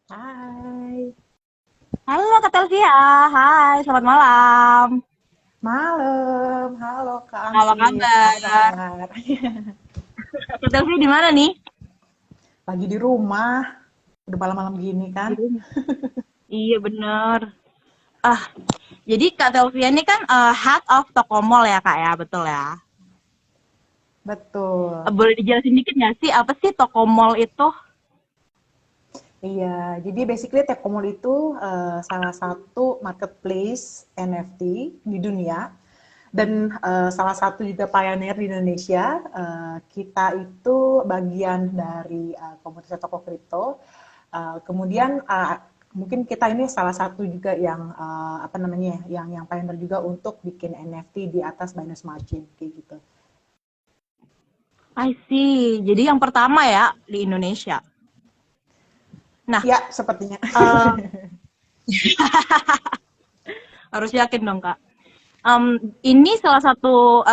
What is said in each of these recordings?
Hai, Halo Kak Telvia, hai, selamat malam. malam. Halo Kak Apa Amsir, apa kabar? kabar? Kak Telvia di mana nih? Lagi di rumah, udah malam-malam gini Di kan? rumah. Iya bener. Ah, jadi Kak Telvia ini kan head of toko mall ya Kak ya, betul ya? Betul. Boleh dijelasin dikit nggak sih apa sih toko mall itu? Iya, jadi basically Telkomsel itu salah satu marketplace NFT di dunia dan salah satu juga pioneer di Indonesia. Kita itu bagian dari komunitas toko kripto. Kemudian mungkin kita ini salah satu juga yang apa namanya ya, yang pioneer juga untuk bikin NFT di atas Binance Smart Chain kayak gitu. I see. Jadi yang pertama ya di Indonesia. Nah, Ya, sepertinya. eh, harus yakin dong Kak. Ini salah satu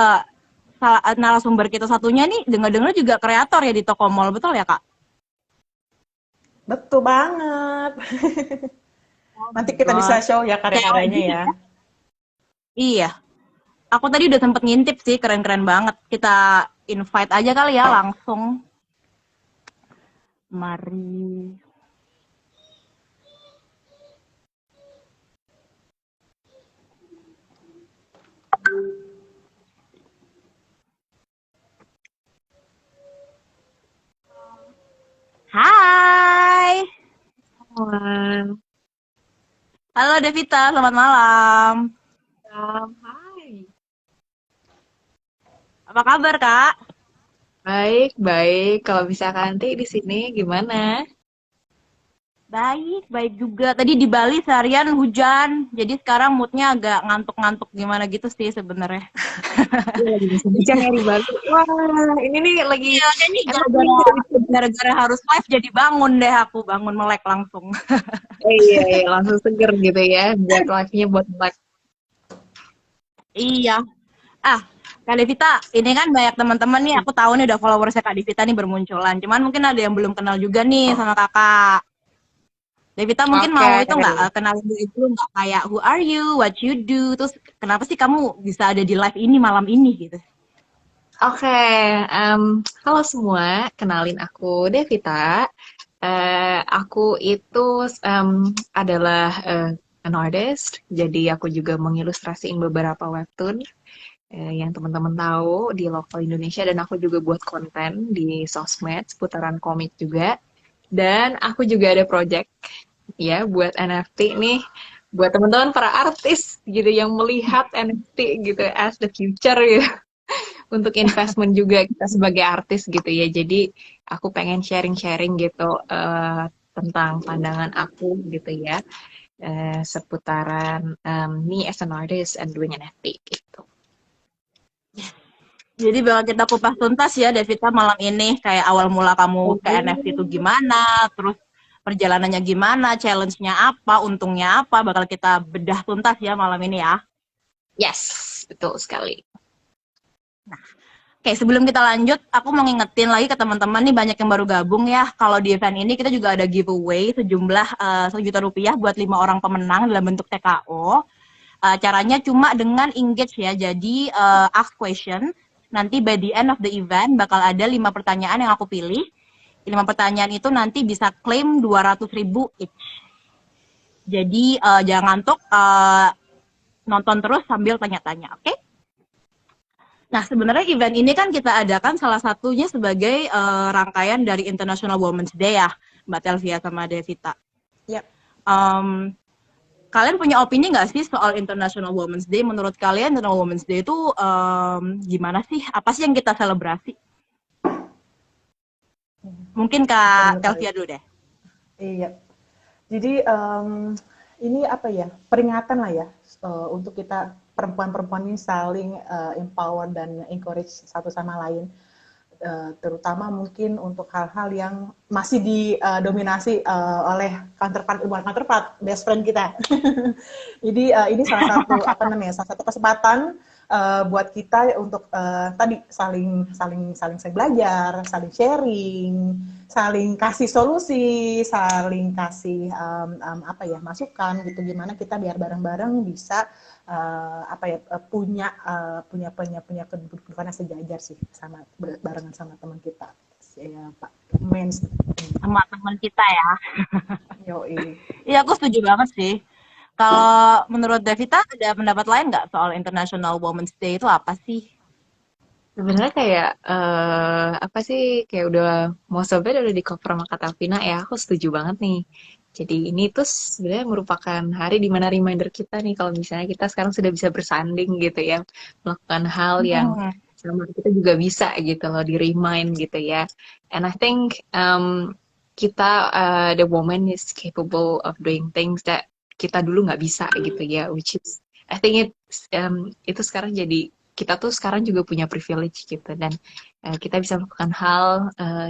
narasumber kita satunya nih dengar-dengar juga kreator ya di toko mall, betul ya Kak? Betul banget. Oh Nanti my kita bisa god. show ya Cewek karya-karyanya gitu ya. ya? Iya. Aku tadi udah sempet ngintip sih, keren-keren banget. Kita invite aja kali ya langsung. Mari. Hai. Malam. Halo Devita, selamat malam. Hai. Apa kabar, Kak? Baik, baik. Kalau misalkan nanti di sini gimana? Baik, baik juga. Tadi di Bali seharian hujan, jadi sekarang moodnya agak ngantuk-ngantuk gimana gitu sih sebenarnya. Iya, lagi musim hujan ya di Bali. Wah, ini nih lagi Iya, ini emang gara-gara dari gara-gara harus live jadi bangun deh aku, bangun melek langsung. iya, iya, langsung seger gitu ya. Buat live-nya buat melek. Iya. Ah, Kak Devita, ini kan banyak teman-teman nih, aku tahu nih udah followersnya Kak Devita nih bermunculan. Cuman mungkin ada yang belum kenal juga nih sama kakak. Devita mungkin Oke. mau itu nggak, kenalin dulu nggak kayak who are you, what you do, terus kenapa sih kamu bisa ada di live ini malam ini gitu. Oke, halo semua. Kenalin aku Devita. Aku itu em, adalah an artist. Jadi aku juga mengilustrasiin beberapa webtoon yang teman-teman tahu di lokal Indonesia dan aku juga buat konten di sosmed seputaran komik juga dan aku juga ada project ya buat NFT nih buat teman-teman para artis gitu yang melihat NFT gitu as the future ya untuk investment juga kita sebagai artis gitu ya jadi aku pengen sharing-sharing gitu tentang pandangan aku gitu ya seputaran me as an artist and doing NFT gitu. Jadi bakal kita kupas tuntas ya Devita malam ini, kayak awal mula kamu ke NFT itu gimana, terus perjalanannya gimana, challenge-nya apa, untungnya apa, bakal kita bedah tuntas ya malam ini ya. Yes, betul sekali. Oke, sebelum kita lanjut, aku mau ngingetin lagi ke teman-teman nih banyak yang baru gabung ya. Kalau di event ini kita juga ada giveaway sejumlah Rp1 juta buat 5 orang pemenang dalam bentuk TKO. Caranya cuma dengan engage ya. Jadi ask question. Nanti by the end of the event bakal ada 5 pertanyaan yang aku pilih. 5 pertanyaan itu nanti bisa claim 200.000 each. Jadi jangan ngantuk, nonton terus sambil tanya-tanya, oke? Okay? Nah, sebenarnya event ini kan kita adakan salah satunya sebagai rangkaian dari International Women's Day ya, Mbak Telvia sama Devita. Ya. Kalian punya opini nggak sih soal International Women's Day? Menurut kalian International Women's Day itu gimana sih? Apa sih yang kita selebrasi? Mungkin Aku Kak dulu kali. Telvia dulu deh. Iya. Jadi ini apa ya? Peringatan lah ya untuk kita perempuan-perempuan ini saling empower dan encourage satu sama lain. Terutama mungkin untuk hal-hal yang masih didominasi oleh counterpart, bukan counterpart, best friend kita. Jadi ini salah satu apa namanya, salah satu kesempatan buat kita untuk tadi saling belajar, saling sharing, saling kasih solusi, saling kasih apa ya masukan gitu gimana kita biar bareng-bareng bisa apa ya punya kedudukan yang sejajar sih sama barengan sama teman kita ya Pak Mens. Sama teman kita ya. Yoi. Iya, aku setuju banget sih. Kalau menurut Devita ada pendapat lain nggak soal International Women's Day itu apa sih? Sebenarnya kayak apa sih kayak udah most of it udah di cover sama kata Vina ya. Aku setuju banget nih. Jadi ini tuh sebenarnya merupakan hari di mana reminder kita nih kalau misalnya kita sekarang sudah bisa bersanding gitu ya, melakukan hal yang Hmm. sama kita juga bisa gitu loh di remind gitu ya. And I think kita the woman is capable of doing things that kita dulu nggak bisa gitu ya, which is I think itu sekarang jadi kita tuh sekarang juga punya privilege gitu dan kita bisa melakukan hal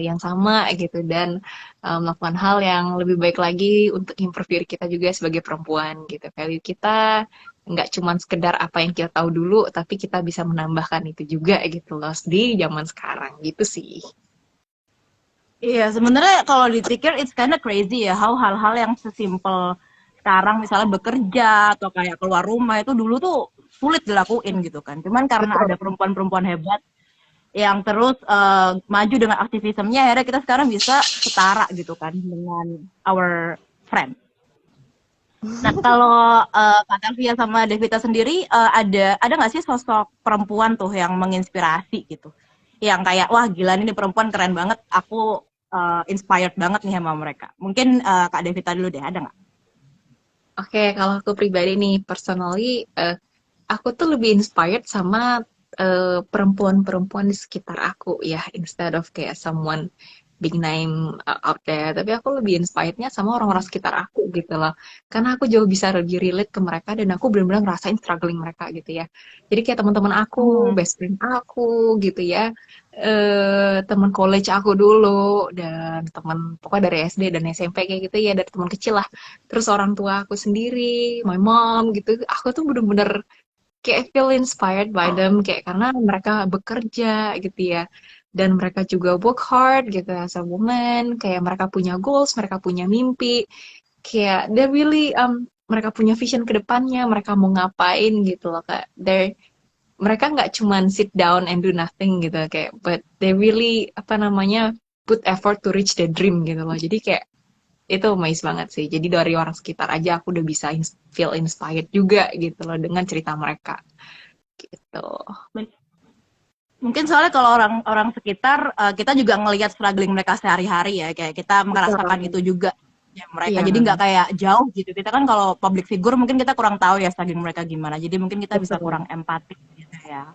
yang sama gitu dan melakukan hal yang lebih baik lagi untuk improve diri kita juga sebagai perempuan gitu. Value kita nggak cuma sekedar apa yang kita tahu dulu, tapi kita bisa menambahkan itu juga gitu loh di zaman sekarang gitu sih. Iya, sebenarnya kalau dipikir it's kinda crazy ya, how hal-hal yang sesimpel sekarang misalnya bekerja atau kayak keluar rumah itu dulu tuh sulit dilakuin gitu kan. Cuman karena ada Betul. perempuan-perempuan hebat yang terus maju dengan aktivismenya, akhirnya kita sekarang bisa setara gitu kan dengan our friend. Nah, kalau Kak Tavia sama Devita sendiri ada nggak sih sosok perempuan tuh yang menginspirasi gitu? Yang kayak wah gila nih perempuan keren banget, aku inspired banget nih sama mereka. Mungkin Kak Devita dulu deh, ada nggak? Oke, kalau aku pribadi nih, personally, aku tuh lebih inspired sama perempuan-perempuan di sekitar aku ya, instead of kayak someone big name out there. Tapi aku lebih inspirednya sama orang-orang sekitar aku gitu loh. Karena aku jauh bisa lebih relate ke mereka dan aku benar-benar ngerasain struggling mereka gitu ya. Jadi kayak teman-teman aku, Hmm. best friend aku gitu ya, teman college aku dulu dan teman pokoknya dari SD dan SMP kayak gitu ya, dari teman kecil lah. Terus orang tua aku sendiri, my mom gitu, aku tuh bener-bener kayak feel inspired by them kayak karena mereka bekerja gitu ya dan mereka juga work hard gitu as a woman kayak mereka punya goals mereka punya mimpi kayak they really mereka punya vision ke depannya mereka mau ngapain gitu loh kak mereka nggak cuman sit down and do nothing gitu kayak but they really apa namanya put effort to reach the dream gitu loh jadi kayak itu amazed banget sih. Jadi dari orang sekitar aja aku udah bisa feel inspired juga gitu loh dengan cerita mereka gitu. Mungkin soalnya kalau orang-orang sekitar kita juga ngelihat struggling mereka sehari-hari ya, kayak kita merasakan Betul. itu juga ya mereka. Iya. Jadi nggak kayak jauh gitu. Kita kan kalau public figure mungkin kita kurang tahu ya struggling mereka gimana. Jadi mungkin kita bisa Betul. kurang empatik gitu ya.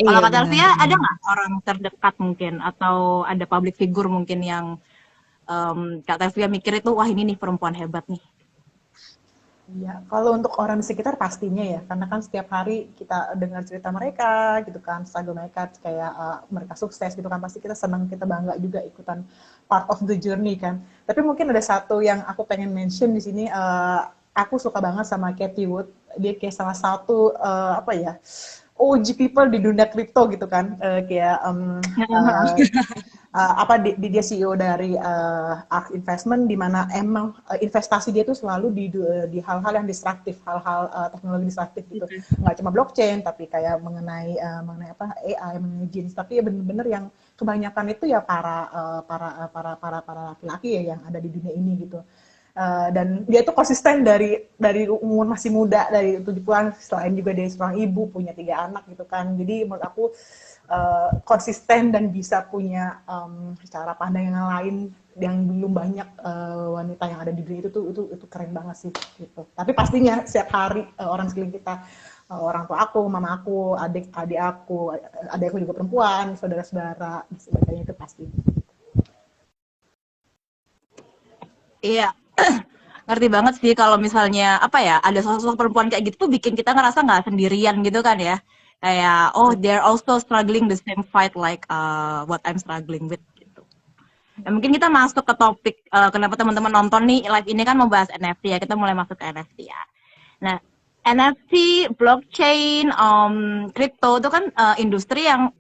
Kalau Iya Kak benar. Tarvia ada nggak orang terdekat mungkin atau ada public figure mungkin yang Kak Tarvia mikir itu wah ini nih perempuan hebat nih. Iya, kalau untuk orang di sekitar pastinya ya, karena kan setiap hari kita dengar cerita mereka gitu kan, struggle mereka kayak mereka sukses gitu kan, pasti kita senang, kita bangga juga ikutan part of the journey kan. Tapi mungkin ada satu yang aku pengen mention di sini, aku suka banget sama Katie Wood, dia kayak salah satu apa ya, OG people di dunia kripto gitu kan, kayak uh, apa dia CEO dari ARK Investment di mana emang investasi dia tuh selalu di hal-hal yang disruptif, hal-hal teknologi disruptif gitu. Nggak cuma blockchain tapi kayak mengenai apa AI, mengenai jeans, tapi ya bener-bener yang kebanyakan itu ya para laki-laki ya yang ada di dunia ini gitu. Dan dia tuh konsisten dari umur masih muda dari 70-an, selain juga dia seorang ibu punya 3 anak gitu kan, jadi menurut aku konsisten dan bisa punya cara pandang yang lain yang belum banyak wanita yang ada di dunia itu keren banget sih gitu. Tapi pastinya setiap hari orang sekeliling kita, orang tua aku, mama aku, adik aku, adik aku juga perempuan, saudara-saudara, sebagainya itu pasti. Iya, ngerti banget sih kalau misalnya apa ya ada sosok perempuan kayak gitu tuh bikin kita ngerasa nggak sendirian gitu kan ya kayak oh they're also struggling the same fight like what I'm struggling with gitu. Ya, mungkin kita masuk ke topik kenapa teman-teman nonton nih live ini kan membahas NFT ya kita mulai masuk ke NFT ya. Nah NFT, blockchain, crypto itu kan industri yang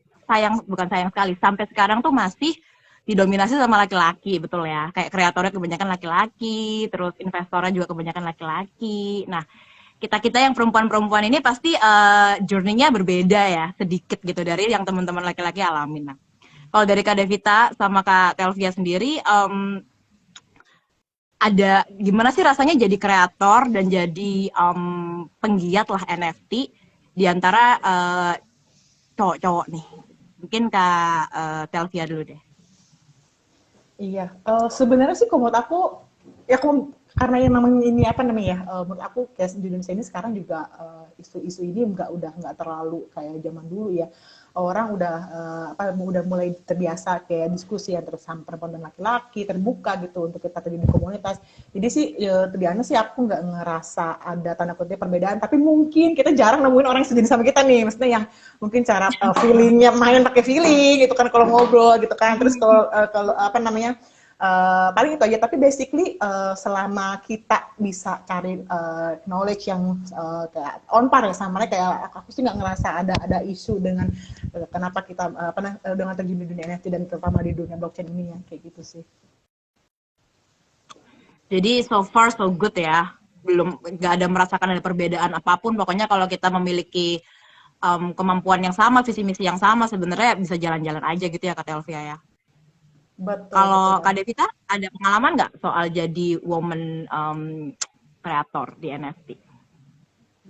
bukan sayang sekali, sampai sekarang tuh masih didominasi sama laki-laki, betul ya. Kayak kreatornya kebanyakan laki-laki, terus investornya juga kebanyakan laki-laki. Nah, kita-kita yang perempuan-perempuan ini pasti journey-nya berbeda ya, sedikit gitu dari yang teman-teman laki-laki alamin. Nah, kalau dari Kak Devita sama Kak Telvia sendiri, ada gimana sih rasanya jadi kreator dan jadi penggiat lah NFT di antara cowok-cowok nih? Mungkin Kak Telvia dulu deh. Iya, sebenarnya sih kalau menurut aku, ya karena yang namanya ini apa namanya ya, menurut aku kayak di Indonesia ini sekarang juga isu-isu ini udah nggak terlalu kayak zaman dulu ya. Orang udah mulai terbiasa kayak diskusi antara perempuan dan laki-laki terbuka gitu untuk kita terjadi di komunitas. Jadi sih terbiasa sih aku nggak ngerasa ada tanda kutip perbedaan, tapi mungkin kita jarang nemuin orang yang sejenis sama kita nih, maksudnya yang mungkin cara feelingnya main pakai feeling gitu kan kalau ngobrol gitu kan. Terus kalau apa namanya, paling itu aja, tapi basically selama kita bisa cari knowledge yang kayak on par ya sama mereka, kayak aku sih nggak ngerasa ada isu dengan kenapa kita dengan terjun di dunia NFT dan terutama di dunia blockchain ini ya, kayak gitu sih. Jadi so far so good ya, belum nggak ada merasakan ada perbedaan apapun. Pokoknya kalau kita memiliki kemampuan yang sama, visi misi yang sama, sebenarnya bisa jalan-jalan aja gitu ya Kak Telvia ya. Betul. Kalau Kak Devita ada pengalaman nggak soal jadi woman kreator di NFT?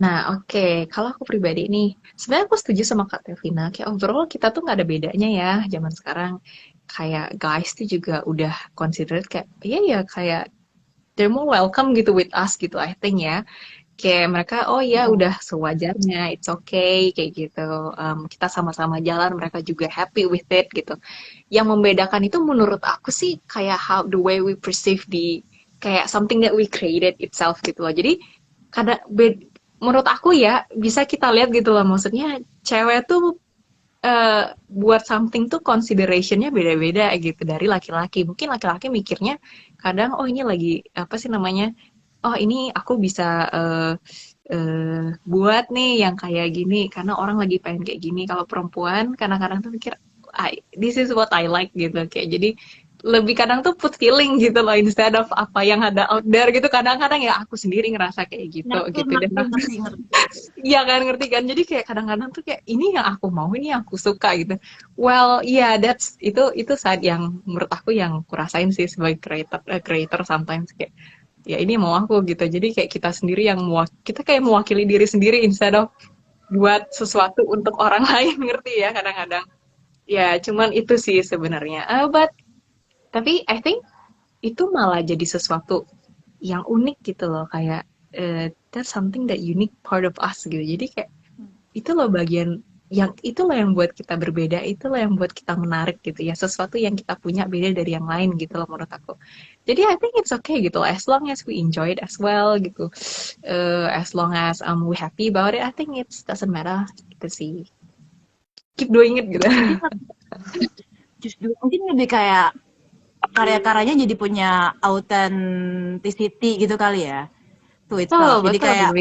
Nah, oke. Kalau aku pribadi nih, sebenarnya aku setuju sama Kak Tevina. Kayak overall kita tuh nggak ada bedanya ya zaman sekarang. Kayak guys tuh juga udah considered kayak, iya ya kayak they're more welcome gitu with us gitu, I think ya. Kayak mereka, oh ya udah sewajarnya, it's okay, kayak gitu. Kita sama-sama jalan, mereka juga happy with it gitu. Yang membedakan itu menurut aku sih kayak how the way we perceive the kayak something that we created itself gitu loh. Jadi kadang menurut aku ya bisa kita lihat gitu loh, maksudnya cewek tuh buat something tuh considerationnya beda-beda gitu dari laki-laki. Mungkin laki-laki mikirnya kadang oh ini lagi apa sih namanya, oh ini aku bisa buat nih yang kayak gini karena orang lagi pengen kayak gini. Kalau perempuan kadang-kadang tuh mikir this is what I like gitu, kayak jadi lebih kadang tuh put feeling gitu loh instead of apa yang ada out there gitu. Kadang-kadang ya aku sendiri ngerasa kayak gitu gitu dan ngerti. iya kan, ngerti kan, jadi kayak kadang-kadang tuh kayak ini yang aku mau, ini yang aku suka gitu. Well yeah, that's itu saat yang menurut aku yang kurasain sih sebagai creator sometimes kayak ya ini mau aku gitu. Jadi kayak kita sendiri yang kita kayak mewakili diri sendiri instead of buat sesuatu untuk orang lain, ngerti ya kadang-kadang. Ya cuman itu sih sebenarnya. Tapi I think itu malah jadi sesuatu yang unik gitu loh, kayak that's something that unique part of us gitu. Jadi kayak itu loh bagian yang itulah yang buat kita berbeda, itulah yang buat kita menarik gitu ya. Sesuatu yang kita punya beda dari yang lain gitu loh menurut aku. Jadi I think it's okay gitu loh, as long as we enjoy it as well gitu. As long as we happy about it, I think it doesn't matter gitu sih. Keep doing it gitu. Justru mungkin lebih kayak karya-karyanya jadi punya authenticity gitu kali ya. Tuh itu jadi kayak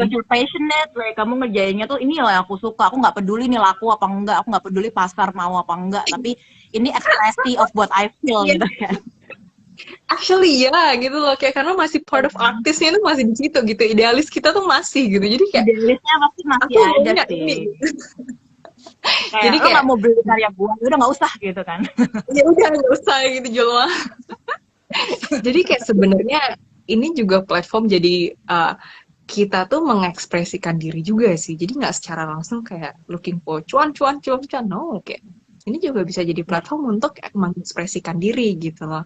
you're passionate, like kamu ngerjainnya tuh ini loh yang aku suka. Aku nggak peduli nih laku apa enggak, aku nggak peduli pasar mau apa enggak, tapi ini ekspresi of what I feel gitu kan. Actually ya gitu loh, kayak karena masih part of artisnya tuh masih di situ gitu, idealis kita tuh masih gitu, jadi kayak idealisnya pasti masih ada sih. Kayak, jadi kayak nggak mau beli karya gua, udah nggak usah gitu kan. Ya udah nggak usah gitu jual. Jadi kayak sebenarnya ini juga platform jadi kita tuh mengekspresikan diri juga sih. Jadi nggak secara langsung kayak looking for cuan, no. Kayak ini juga bisa jadi platform untuk mengekspresikan diri gitu loh.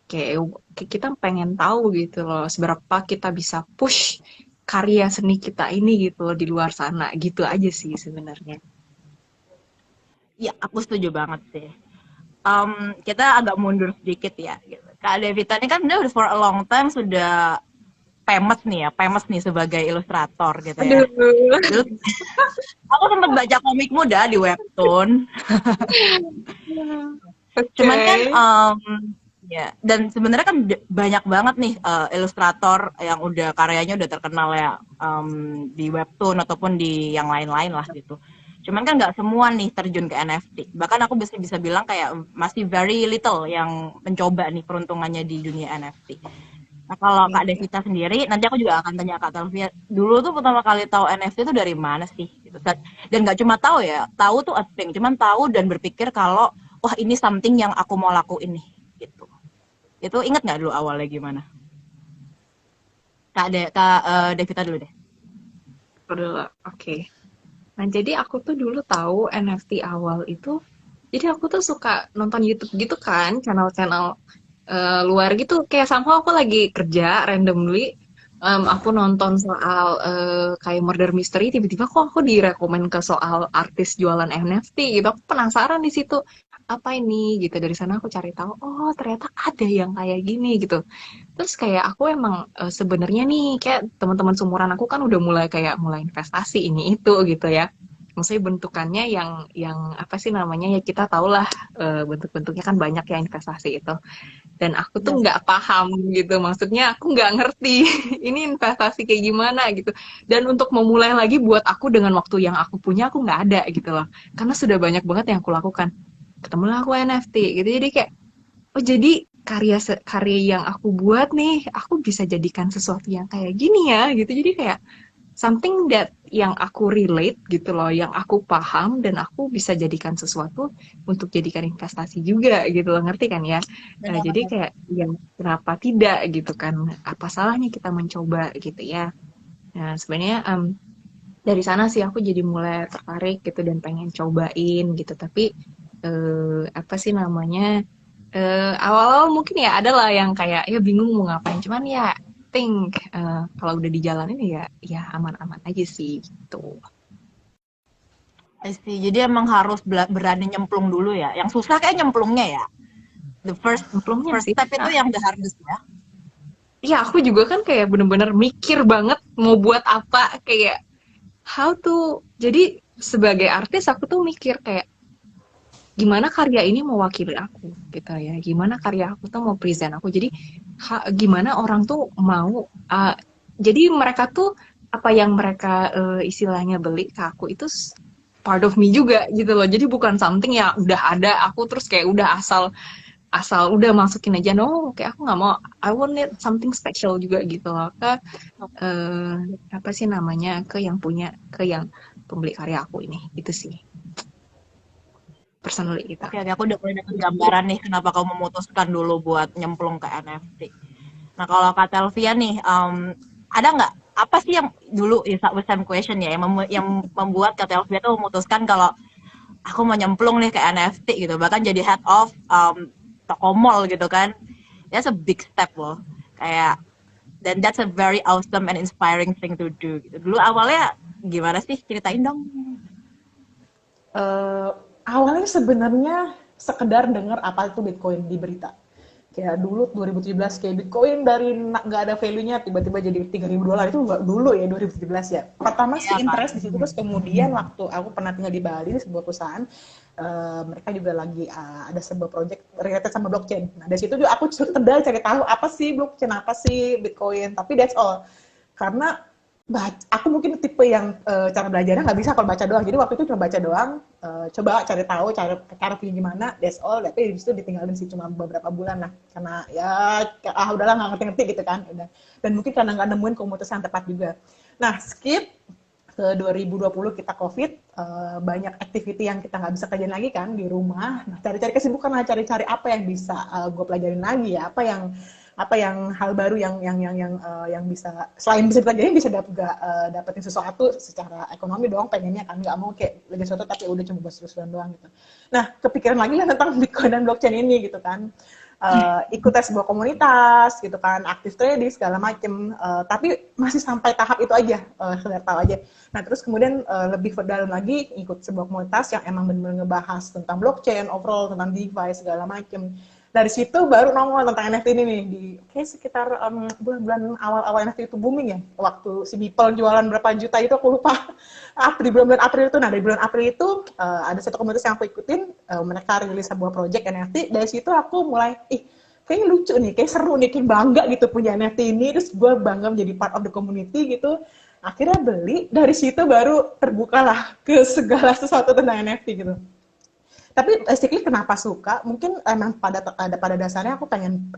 Kayak kita pengen tahu gitu loh seberapa kita bisa push karya seni kita ini gitu loh di luar sana, gitu aja sih sebenarnya. Ya, aku setuju banget sih. Kita agak mundur sedikit ya. Gitu. Kak Devita ini kan udah for a long time sudah famous nih sebagai ilustrator gitu ya. Aduh. Aku sempat baca komikmu dah di webtoon. Okay. Cuman kan Ya, dan sebenarnya kan banyak banget nih ilustrator yang udah karyanya udah terkenal ya di webtoon ataupun di yang lain-lain lah gitu. Cuman kan nggak semua nih terjun ke NFT. Bahkan aku bisa bilang kayak masih very little yang mencoba nih peruntungannya di dunia NFT. Nah kalau Kak Iya. Devita sendiri, nanti aku juga akan tanya Kak Telvia, dulu tuh pertama kali tahu NFT itu dari mana sih? Gitu. Dan nggak cuma tahu ya, tahu tuh a thing, cuman tahu dan berpikir kalau wah ini something yang aku mau lakuin nih gitu. Itu inget nggak dulu awalnya gimana? Kak Devita dulu deh. Udah, oke. Nah, jadi aku tuh dulu tahu NFT awal itu, jadi aku tuh suka nonton YouTube gitu kan, channel-channel luar gitu. Kayak somehow aku lagi kerja randomly, aku nonton soal kayak murder mystery, tiba-tiba kok aku direkomend ke soal artis jualan NFT gitu. Aku penasaran di situ, apa ini gitu. Dari sana aku cari tahu, oh ternyata ada yang kayak gini gitu. Terus kayak aku emang sebenarnya nih kayak teman-teman seumuran aku kan udah mulai investasi ini itu gitu ya. Maksudnya bentukannya yang apa sih namanya ya kita tahulah bentuk-bentuknya kan banyak ya investasi itu. Dan aku tuh Iya. nggak paham gitu, maksudnya aku nggak ngerti ini investasi kayak gimana gitu. Dan untuk memulai lagi buat aku dengan waktu yang aku punya aku nggak ada gitu loh. Karena sudah banyak banget yang aku lakukan. Ketemulah aku NFT gitu jadi kayak oh jadi karya yang aku buat nih, aku bisa jadikan sesuatu yang kayak gini ya gitu. Jadi kayak something that yang aku relate gitu loh, yang aku paham dan aku bisa jadikan sesuatu untuk jadikan investasi juga gitu loh, ngerti kan ya? Jadi Benar. kayak yang kenapa tidak gitu kan? Apa salahnya kita mencoba gitu ya? Nah sebenarnya dari sana sih aku jadi mulai tertarik gitu dan pengen cobain gitu. Tapi apa sih namanya? Awal-awal mungkin ya ada lah yang kayak ya bingung mau ngapain. Cuman ya think kalau udah dijalanin ya aman-aman aja sih gitu. I see. Jadi emang harus berani nyemplung dulu ya. Yang susah kayak nyemplungnya ya. The first Belumnya first sih. step itu Nah, yang the hardest ya. iya aku juga kan kayak bener-bener mikir banget mau buat apa kayak how to. Jadi sebagai artis aku tuh mikir kayak gimana karya ini mewakili aku gitu ya. Gimana karya aku tuh mau present aku. Jadi gimana orang tuh mau jadi mereka tuh apa yang mereka istilahnya beli ke aku itu part of me juga gitu loh. Jadi bukan something yang udah ada aku terus kayak udah asal asal udah masukin aja no kayak aku nggak mau I want it something special juga gitu loh ke eh, apa sih namanya ke yang punya ke yang pembeli karya aku ini itu sih personally gitu. Oke, oke, aku udah mulai dapat gambaran nih kenapa kamu memutuskan dulu buat nyemplung ke NFT. Nah, kalau Kak Telvia nih, ada nggak apa sih yang dulu ya same question ya yang membuat Kak Telvia tuh memutuskan kalau aku mau nyemplung nih ke NFT gitu, bahkan jadi head of toko mall gitu kan. That's a big step loh. Kayak dan that's a very awesome and inspiring thing to do gitu. Dulu awalnya gimana sih? Ceritain dong. Eh, Awalnya sebenarnya sekedar dengar apa itu Bitcoin di berita. Kayak dulu 2017 kayak Bitcoin dari nggak ada value-nya tiba-tiba jadi $3.000 itu nggak dulu ya 2017 ya. Pertama Iya sih kan. interest di situ terus kemudian waktu aku pernah tinggal di Bali di sebuah perusahaan mereka juga lagi ada sebuah project related sama blockchain. Nah dari situ juga aku sekedar cari tahu apa sih blockchain apa sih Bitcoin tapi that's all karena aku mungkin tipe yang cara belajarnya nggak bisa kalau baca doang. Jadi waktu itu cuma baca doang, coba cari tahu cara punya gimana, that's all. Tapi di situ ditinggalin sih cuma beberapa bulan lah. Karena ya udahlah nggak ngerti-ngerti gitu kan. Udah. Dan mungkin karena nggak nemuin komunitas yang tepat juga. Nah skip ke 2020 kita COVID, banyak activity yang kita nggak bisa kerjain lagi kan di rumah. Nah cari-cari kesibukan lah, cari-cari apa yang bisa gue pelajarin lagi ya, apa yang hal baru yang bisa selain bisa dipelajari bisa dapetin sesuatu secara ekonomi doang pengennya kan nggak mau kayak belajar sesuatu tapi udah cuma buat terus doang gitu. Nah kepikiran lagi lah tentang Bitcoin dan blockchain ini gitu kan. Ikut tes sebuah komunitas gitu kan aktif trading segala macem tapi masih sampai tahap itu aja sekedar tahu aja. Nah terus kemudian lebih dalam lagi ikut sebuah komunitas yang emang benar-benar ngebahas tentang blockchain overall tentang DeFi segala macem. Dari situ baru nongol tentang NFT ini nih di kayak sekitar bulan-bulan awal-awal NFT itu booming ya waktu si Beeple jualan berapa juta itu aku lupa di bulan-bulan April itu. Nah dari bulan April itu ada satu komunitas yang aku ikutin mereka rilis sebuah project NFT dari situ aku mulai kayaknya lucu nih, kayak seru nih, kayak bangga gitu punya NFT ini, terus gue bangga menjadi part of the community gitu. Akhirnya beli, dari situ baru terbukalah ke segala sesuatu tentang NFT gitu. Tapi basically kenapa suka? Mungkin emang pada dasarnya aku pengen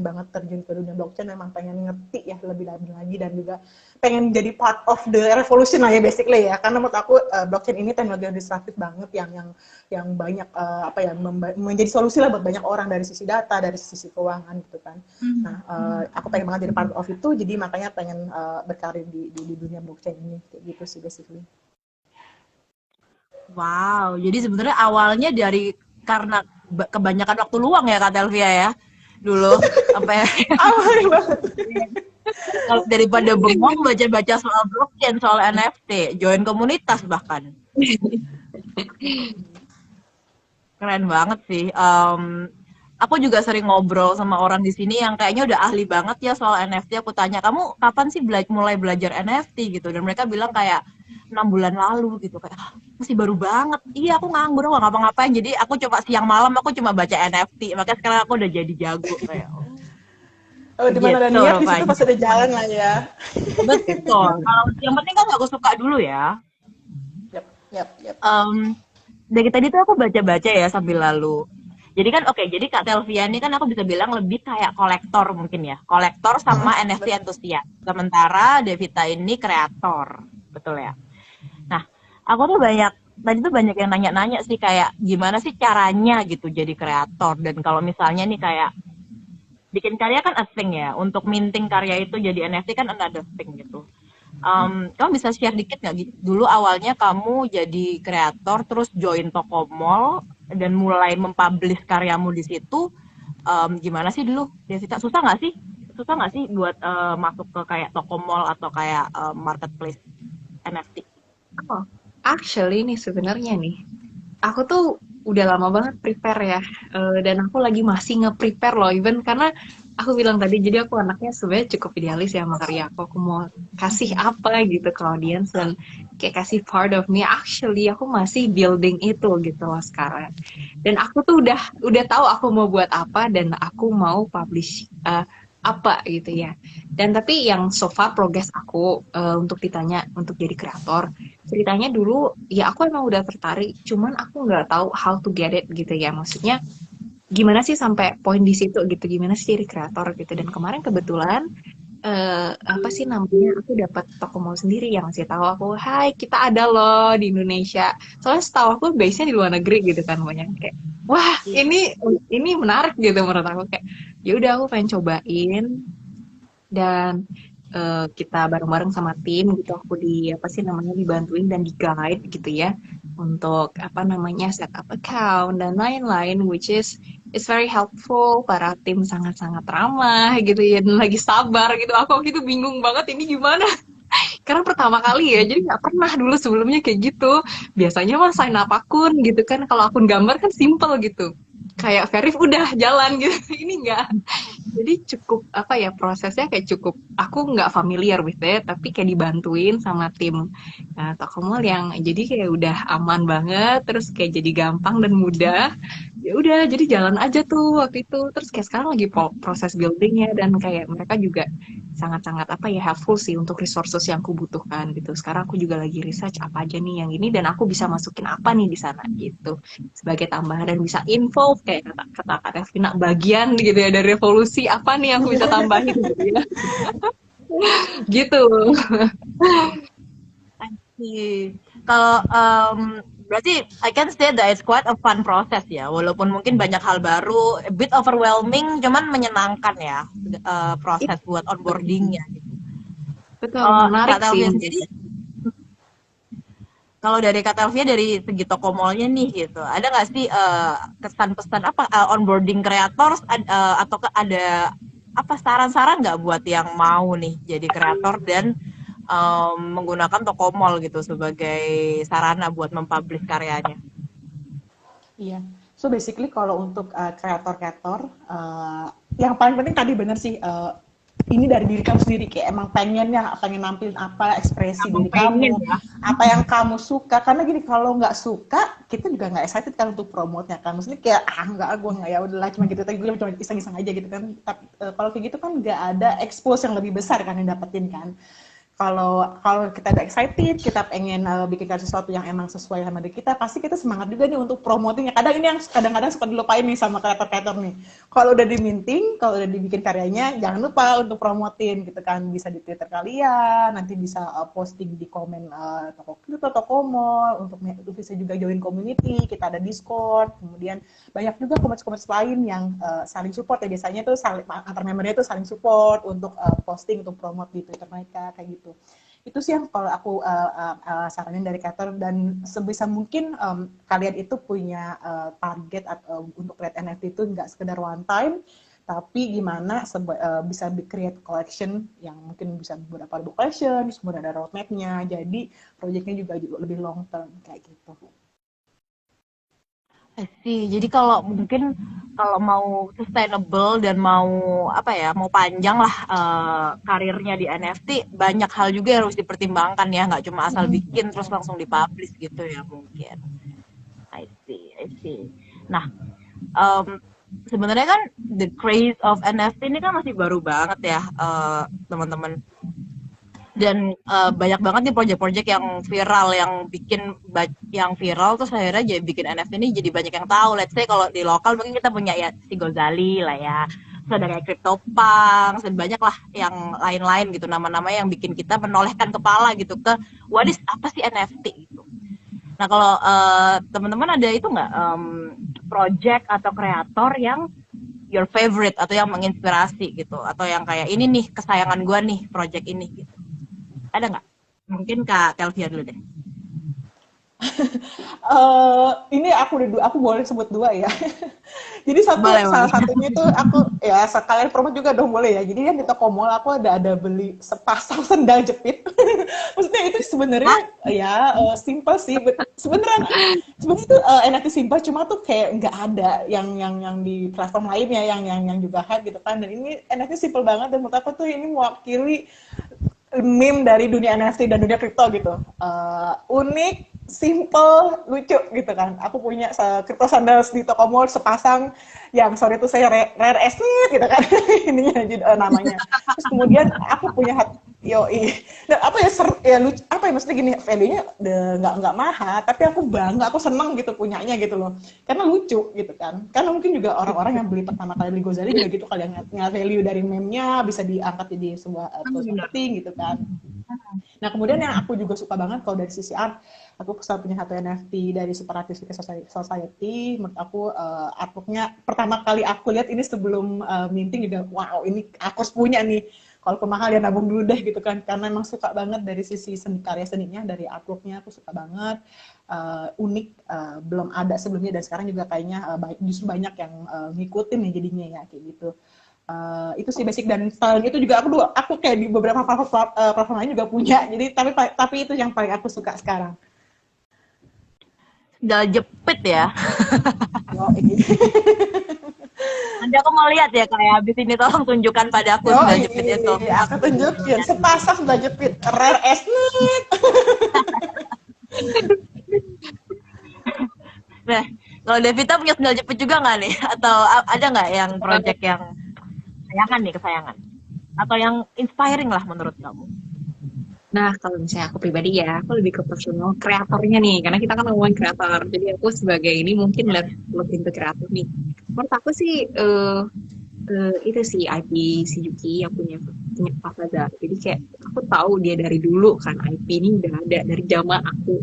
banget terjun ke dunia blockchain, memang pengen ngerti ya lebih lagi dan juga pengen jadi part of the revolution lah ya basically ya. Karena menurut aku blockchain ini teknologi yang disruptif banget yang banyak apa ya menjadi solusi lah buat banyak orang dari sisi data, dari sisi keuangan gitu kan. Nah, aku pengen banget jadi part of itu, jadi makanya pengen berkarir di dunia blockchain ini kayak gitu sih basically. Wow, jadi sebenarnya awalnya dari karena kebanyakan waktu luang ya Kak Telvia ya dulu sampai Awalnya banget. kalau daripada bengong baca-baca soal blockchain, soal NFT, join komunitas bahkan. Keren banget sih. Aku juga sering ngobrol sama orang di sini yang kayaknya udah ahli banget ya soal NFT. Aku tanya, kamu kapan sih mulai belajar NFT gitu? Dan mereka bilang kayak 6 bulan lalu gitu. Kayak, "Ah, masih baru banget. Iya, aku nganggur, aku nggak ngapa-ngapain. Jadi aku coba siang malam, aku cuma baca NFT. Makanya sekarang aku udah jadi jago. Kayak, oh, Oh, di mana ada begitu niat di situ rupanya. pasti ada jalan lah ya. Betul. Kalau yang penting kamu aku suka dulu ya. Yap, yap, yap. Dari tadi tuh aku baca-baca ya sambil lalu. Jadi kan oke, jadi Kak Telvia ini kan aku bisa bilang lebih kayak kolektor mungkin ya. Kolektor sama NFT entusias. Sementara Devita ini kreator. Betul ya? Nah, aku tuh tadi tuh banyak yang nanya-nanya sih kayak gimana sih caranya gitu jadi kreator. Dan kalau misalnya nih kayak bikin karya kan a thing ya. Untuk minting karya itu jadi NFT kan another thing gitu. Kamu bisa share dikit nggak dulu awalnya kamu jadi kreator terus join toko mall dan mulai mempublish karyamu di situ, gimana sih dulu Devita? Susah nggak sih buat masuk ke kayak toko mall atau kayak marketplace NFT? Oh, actually nih sebenarnya nih, aku tuh udah lama banget prepare ya, dan aku lagi masih nge-prepare loh, even karena aku bilang tadi, jadi aku anaknya sebenarnya cukup idealis ya sama karya aku. Aku mau kasih apa gitu ke audience dan kayak kasih part of me. Actually, aku masih building itu gitu loh sekarang. Dan aku tuh udah tahu aku mau buat apa dan aku mau publish apa gitu ya. Dan tapi yang so far progress aku untuk ditanya untuk jadi kreator, ceritanya dulu ya aku emang udah tertarik, cuman aku nggak tahu how to get it gitu ya. Maksudnya gimana sih sampai poin di situ gitu, gimana sih jadi kreator gitu. Dan kemarin kebetulan apa sih namanya, aku dapat toko mall sendiri yang ngasih tahu aku, hai kita ada loh di Indonesia. Soalnya setahu aku base-nya di luar negeri gitu kan, banyak kayak wah ini menarik gitu menurut aku, kayak ya udah aku pengen cobain. Dan kita bareng-bareng sama tim gitu, aku di apa sih namanya dibantuin dan di guide gitu ya untuk apa namanya set up account dan lain-lain, which is it's very helpful. Para tim sangat-sangat ramah gitu ya dan lagi sabar gitu. Aku waktu itu bingung banget ini gimana karena pertama kali ya, jadi nggak pernah dulu sebelumnya kayak gitu. Biasanya mah sign up akun gitu kan, kalau akun gambar kan simple gitu, kayak verif udah jalan gitu. Ini enggak, jadi cukup apa ya, prosesnya kayak cukup aku nggak familiar with it, tapi kayak dibantuin sama tim toko mall yang jadi kayak udah aman banget, terus kayak jadi gampang dan mudah. Ya udah jadi jalan aja tuh waktu itu, terus kayak sekarang lagi proses buildingnya dan kayak mereka juga sangat-sangat apa ya helpful sih untuk resources yang aku butuhkan gitu. Sekarang aku juga lagi research apa aja nih yang ini dan aku bisa masukin apa nih di sana gitu sebagai tambahan, dan bisa involve kayak kata Kak Revina bagian gitu ya dari revolusi, apa nih yang aku bisa tambahin gitu ya. Gitu. Kalau berarti I can say that it's quite a fun process ya, walaupun mungkin banyak hal baru, a bit overwhelming, cuman menyenangkan ya proses buat onboardingnya. Gitu. Betul, menarik Kak sih. Telvia sendiri, kalau dari Kak Telvia dari segi toko mallnya nih gitu, ada nggak sih kesan pesan apa onboarding kreator atau ada apa saran-saran nggak buat yang mau nih jadi kreator dan menggunakan toko mall gitu sebagai sarana buat mempublish karyanya? Iya. So basically kalau untuk kreator-kreator, yang paling penting tadi bener sih, ini dari diri kamu sendiri, kayak emang pengen nampilin apa, ekspresi Emang diri kamu, pengen ya. apa yang kamu suka. Karena gini, kalau nggak suka, kita juga nggak excited kan untuk promote-nya kan. Maksudnya kayak, enggak, gue nggak, ya udahlah, cuma gitu, tapi gue cuma iseng-iseng aja gitu kan. Tapi kalau kayak gitu kan nggak ada expose yang lebih besar kan yang dapetin kan. Kalau kita udah excited, kita pengen bikin sesuatu yang emang sesuai sama diri kita, pasti kita semangat juga nih untuk promotingnya. Kadang ini yang kadang-kadang suka dilupain nih sama kreator-kreator nih. Kalau udah diminting, kalau udah dibikin karyanya, jangan lupa untuk promotin gitu kan. Bisa di Twitter kalian, nanti bisa posting di komen toko kripto, toko mall, untuk bisa juga join community, kita ada Discord, kemudian banyak juga komunitas-komunitas lain yang saling support ya. Biasanya tuh antar membernya tuh saling support untuk posting, untuk promote di Twitter mereka, kayak gitu. Itu sih yang kalau aku saranin dari creator, dan sebisa mungkin kalian itu punya target untuk create NFT itu nggak sekedar one time, tapi gimana bisa create collection yang mungkin bisa beberapa ribu collection, kemudian ada roadmap-nya, jadi proyeknya juga lebih long term kayak gitu. Sih, jadi kalau mungkin kalau mau sustainable dan mau apa ya, mau panjang lah karirnya di NFT, banyak hal juga yang harus dipertimbangkan ya, nggak cuma asal bikin terus langsung dipublish gitu ya mungkin. I see. Nah, sebenarnya kan the craze of NFT ini kan masih baru banget ya, teman-teman. Dan banyak banget nih project-project yang viral, yang viral terus akhirnya jadi bikin NFT ini jadi banyak yang tahu. Let's say kalau di lokal mungkin kita punya ya si Gozali lah ya, terus ada kayak CryptoPunks dan banyak lah yang lain-lain gitu, nama-nama yang bikin kita menolehkan kepala gitu ke apa sih NFT gitu. Nah kalau teman-teman ada itu nggak project atau kreator yang your favorite atau yang menginspirasi gitu, atau yang kayak ini nih kesayangan gue nih project ini gitu, ada nggak? Mungkin Kak Kelvia dulu deh. Ini aku boleh sebut dua ya. Jadi salah satunya itu aku ya sekalian promo juga dong, boleh ya. Jadi kan di toko mall aku ada beli sepasang sendal jepit. Maksudnya itu sebenarnya ya simple sih. Sebenarnya itu NFT simple, cuma tuh kayak nggak ada yang di platform lainnya yang juga hype gitu kan. Dan ini NFT simple banget, dan menurut aku tuh ini mewakili meme dari dunia NFT dan dunia kripto gitu. Unik, simple, lucu gitu kan. Aku punya crypto sandals di toko mall sepasang yang sorry itu saya rare asset gitu kan. Ininya namanya. Terus kemudian aku punya nah, lucu, apa ya, maksudnya gini, value-nya nggak mahal, tapi aku bangga, aku seneng gitu punyanya gitu loh. Karena lucu gitu kan. Karena mungkin juga orang-orang yang beli pertama kali beli Gozali juga gitu kali, yang value dari meme-nya bisa diangkat jadi sebuah marketing gitu kan. Nah, kemudian yang aku juga suka banget kalau dari sisi art, aku punya satu NFT dari Super Artistic Society. Menurut aku artwork-nya pertama kali aku lihat ini sebelum minting juga, wow, ini aku harus punya nih. Kalau pemahal ya nabung dulu deh gitu kan, karena emang suka banget dari sisi karya seninya, dari artwork-nya aku suka banget, unik, belum ada sebelumnya, dan sekarang juga kayaknya justru banyak yang ngikutin nih jadinya ya kayak gitu. Itu sih basic, dan selain itu juga aku kayak di beberapa platform lain juga punya, jadi tapi itu yang paling aku suka sekarang. Sendal jepit ya. Ini. Nanti aku mau lihat ya, kayak habis ini tolong tunjukkan pada aku sendal jepit itu. Aku tunjukin sepasang sendal jepit rare asset. Nah, kalau Devita punya sendal jepit juga nggak nih? Atau ada nggak yang project yang kesayangan? Atau yang inspiring lah menurut kamu? Nah, kalau misalnya aku pribadi ya, aku lebih ke personal kreatornya nih, karena kita kan ngomongin kreator. Jadi aku sebagai ini mungkin lebih ke kreator nih. Menurut aku sih itu sih IP si Yuki yang punya Papaza. Jadi kayak aku tahu dia dari dulu kan, IP ini udah ada dari zaman aku.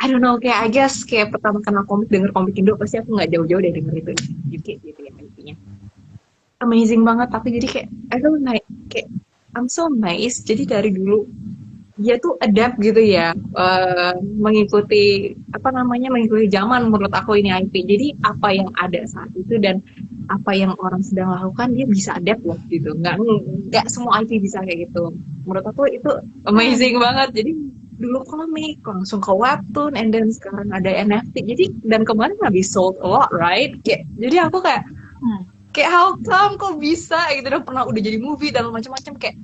I don't know, kayak I guess kayak pertama kenal denger komik Indo, pasti aku nggak jauh-jauh dari denger itu Yuki gitu ya IP-nya. Amazing banget, tapi jadi kayak kayak I'm so amazed. Jadi dari dulu dia tuh adapt gitu ya, mengikuti zaman. Menurut aku ini IP. Jadi apa yang ada saat itu dan apa yang orang sedang lakukan, dia bisa adapt loh gitu. Nggak semua IP bisa kayak gitu. Menurut aku itu amazing banget. Jadi dulu komik langsung ke webtoon, and then sekarang ada NFT. Jadi dan kemarin habis sold a lot, right? Jadi aku kayak kayak how come kok bisa gitu, dan pernah udah jadi movie dan macam-macam kayak.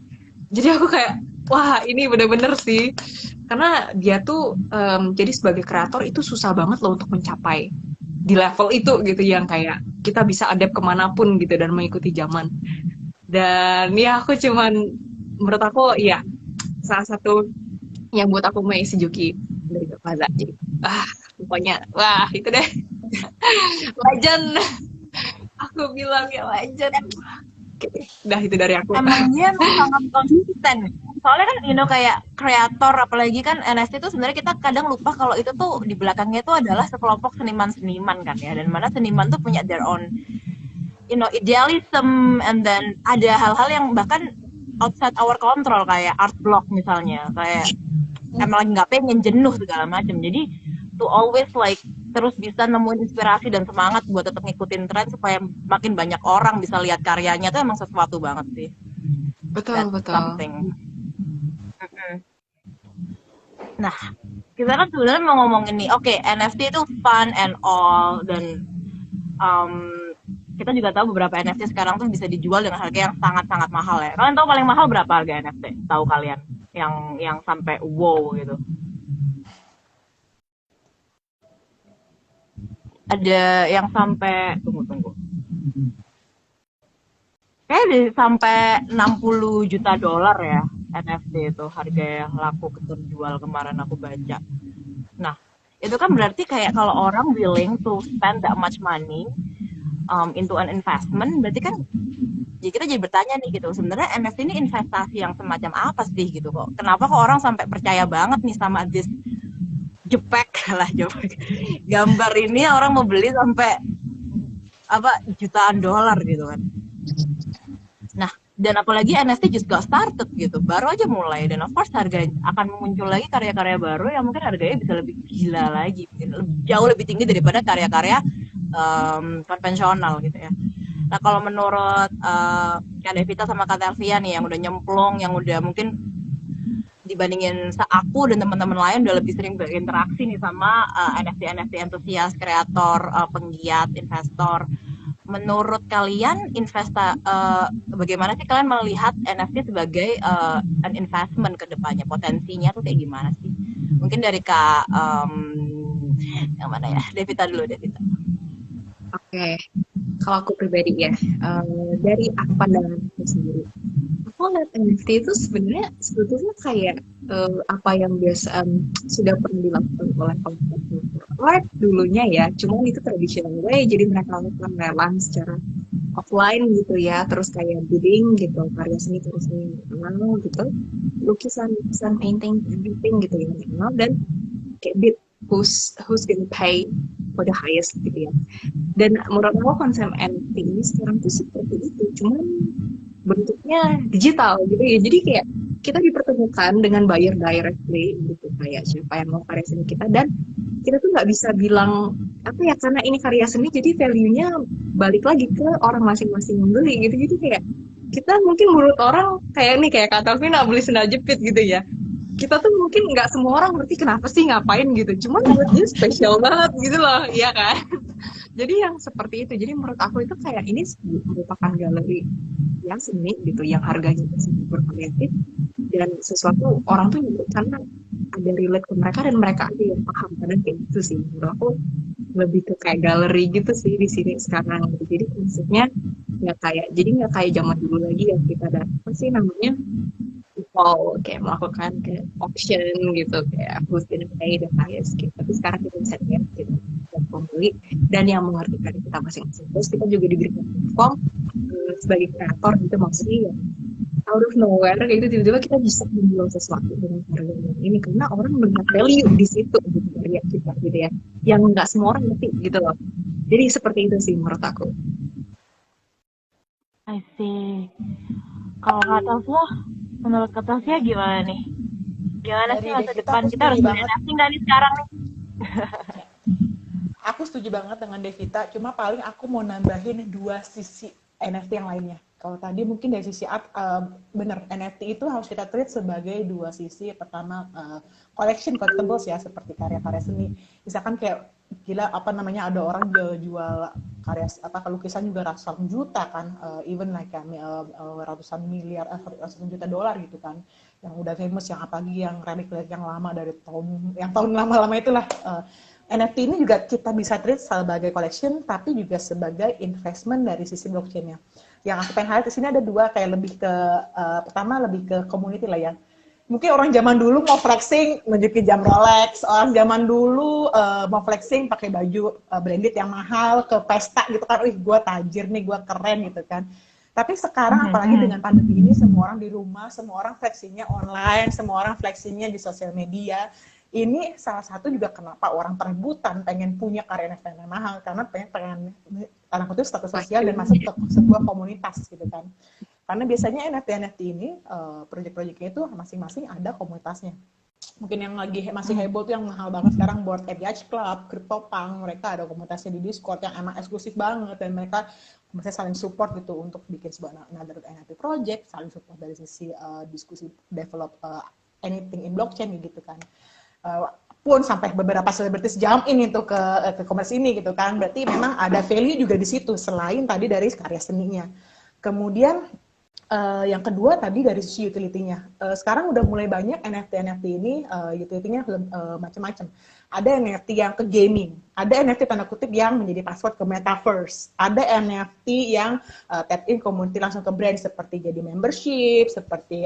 Jadi aku kayak wah ini bener-bener sih, karena dia tuh jadi sebagai kreator itu susah banget loh untuk mencapai di level itu gitu, yang kayak kita bisa adapt kemanapun gitu dan mengikuti zaman. Dan ya aku cuman, menurut aku ya salah satu yang buat aku Mei Suzuki dari Miyazaki. Pokoknya wah itu deh legend. Aku bilang ya legend. Oke, udah itu dari aku. Emang dia emang sangat konsisten. Soalnya kan, kayak kreator, apalagi kan NFT itu sebenarnya kita kadang lupa kalau itu tuh di belakangnya itu adalah sekelompok seniman-seniman kan ya. Dan mana seniman tuh punya their own, idealism, and then ada hal-hal yang bahkan outside our control, kayak art block misalnya. Kayak emang lagi nggak pengen, jenuh segala macam. Jadi to always like terus bisa nemuin inspirasi dan semangat buat tetap ngikutin tren supaya makin banyak orang bisa lihat karyanya, tuh emang sesuatu banget sih. Betul, That's betul. something. Nah, kita kan sebenarnya mau ngomongin nih, oke, NFT itu fun and all, dan kita juga tahu beberapa NFT sekarang tuh bisa dijual dengan harga yang sangat-sangat mahal ya. Kalian tahu paling mahal berapa harga NFT? Tahu kalian? Yang sampai wow gitu. Ada yang sampai, tunggu. Kayaknya sampai 60 juta dolar ya NFT itu harga yang laku terjual kemarin aku baca. Nah, itu kan berarti kayak kalau orang willing to spend that much money into an investment, berarti kan ya kita jadi bertanya nih gitu, sebenarnya NFT ini investasi yang semacam apa sih gitu kok? Kenapa kok orang sampai percaya banget nih sama this jepek gambar ini, orang mau beli sampai jutaan dolar gitu kan? Nah, dan apalagi NFT just got started gitu, baru aja mulai, dan of course harga akan muncul lagi karya-karya baru yang mungkin harganya bisa lebih gila lagi, jauh lebih tinggi daripada karya-karya konvensional gitu ya. Nah, kalau menurut Kak Devita sama Kak Telvia nih yang udah nyemplung, yang udah mungkin dibandingin aku dan teman-teman lain udah lebih sering berinteraksi nih sama NFT entusias, kreator, penggiat, investor. Menurut kalian bagaimana sih kalian melihat NFT sebagai an investment ke depannya? Potensinya tuh kayak gimana sih? Mungkin dari Kak yang mana ya? Devita dulu, Devita. Oke, kalau aku pribadi ya, dari pandangan aku sendiri, aku lihat NFT itu sebenarnya sebetulnya kayak apa yang biasa sudah pernah dilakukan oleh art dulunya ya, cuman itu traditional way, jadi mereka lakukan lelang secara offline gitu ya, terus kayak bidding gitu, karya seni nasional gitu, lukisan, painting, everything gitu ya nasional, dan kayak bid who's gonna pay for the highest gitu ya. Dan menurut aku konsep NFT ini sekarang tuh seperti itu, cuman bentuknya digital gitu ya. Jadi kayak kita dipertemukan dengan buyer directly gitu, kayak siapa yang mau karya seni kita, dan kita tuh nggak bisa bilang apa ya, karena ini karya seni jadi value-nya balik lagi ke orang masing-masing yang beli gitu. Jadi kayak kita mungkin menurut orang kayak nih, kayak kata Vina beli sendal jepit gitu ya, kita tuh mungkin nggak semua orang ngerti kenapa sih ngapain gitu, cuman buat dia spesial banget gitu loh, iya kan? Jadi yang seperti itu, jadi menurut aku itu kayak ini merupakan galeri yang seni gitu, yang harganya sangat bervariatif, dan sesuatu orang tuh nyebut karena ada relate ke mereka dan mereka ada yang paham, karena kayak gitu sih menurut aku, lebih ke kayak galeri gitu sih di sini sekarang gitu. Jadi maksudnya nggak kayak zaman dulu lagi yang kita ada apa sih namanya, kayak melakukan kayak auction gitu, kayak who's gonna pay the highest gitu. Tapi sekarang kita bisa lihat gitu, pembeli dan yang mengerti karya kita masing-masing. Terus kita juga diberikan platform sebagai kreator gitu, maksudnya ya out of nowhere kayak gitu, tiba-tiba kita bisa menjual sesuatu dengan harga yang ini karena orang melihat value di situ gitu, karya kita gitu ya, yang nggak semua orang ngerti gitu loh. Jadi seperti itu sih menurut aku. I see. Kalau kata Tasya, menurut kata Tasya gimana nih? Gimana sih masa depan kita harus berinvestasi nggak nih sekarang nih? Aku setuju banget dengan Devita, cuma paling aku mau nambahin dua sisi NFT yang lainnya. Kalau tadi mungkin dari sisi art, bener, NFT itu harus kita treat sebagai dua sisi. Pertama, collectibles ya, seperti karya-karya seni. Misalkan kayak, gila, ada orang jual karya lukisan juga ratusan juta kan, even like ratusan miliar, ratusan juta dolar gitu kan, yang udah famous, yang apalagi yang relik-relik yang lama dari tahun lama-lama itulah. NFT ini juga kita bisa treat sebagai collection, tapi juga sebagai investment dari sisi blockchain-nya. Yang aku pengen highlight di sini ada dua, kayak lebih ke pertama lebih ke community lah ya. Mungkin orang zaman dulu mau flexing nunjukin jam Rolex, orang zaman dulu mau flexing pakai baju branded yang mahal ke pesta gitu kan, wih gue tajir nih, gue keren gitu kan. Tapi sekarang apalagi dengan pandemi ini, semua orang di rumah, semua orang flexingnya online, semua orang flexingnya di sosial media. Ini salah satu juga kenapa orang perebutan pengen punya karya NFT yang mahal, karena pengen karena itu status sosial dan masuk ke sebuah komunitas gitu kan. Karena biasanya NFT ini proyek-proyeknya itu masing-masing ada komunitasnya. Mungkin yang lagi masih heboh tuh yang mahal banget sekarang, Bored Ape Yacht Club, CryptoPunk, mereka ada komunitasnya di Discord yang emang eksklusif banget, dan mereka masih saling support gitu untuk bikin sebuah another NFT project, saling support dari sisi diskusi develop anything in blockchain gitu kan. Pun sampai beberapa selebritis jump in itu ke komunitas ini gitu kan, berarti memang ada value juga di situ selain tadi dari karya seninya. Kemudian yang kedua tadi dari sisi utility-nya. Sekarang udah mulai banyak NFT ini utility-nya macam-macam. Ada NFT yang ke gaming, ada NFT tanda kutip yang menjadi password ke metaverse, ada NFT yang tap in community langsung ke brand seperti jadi membership, seperti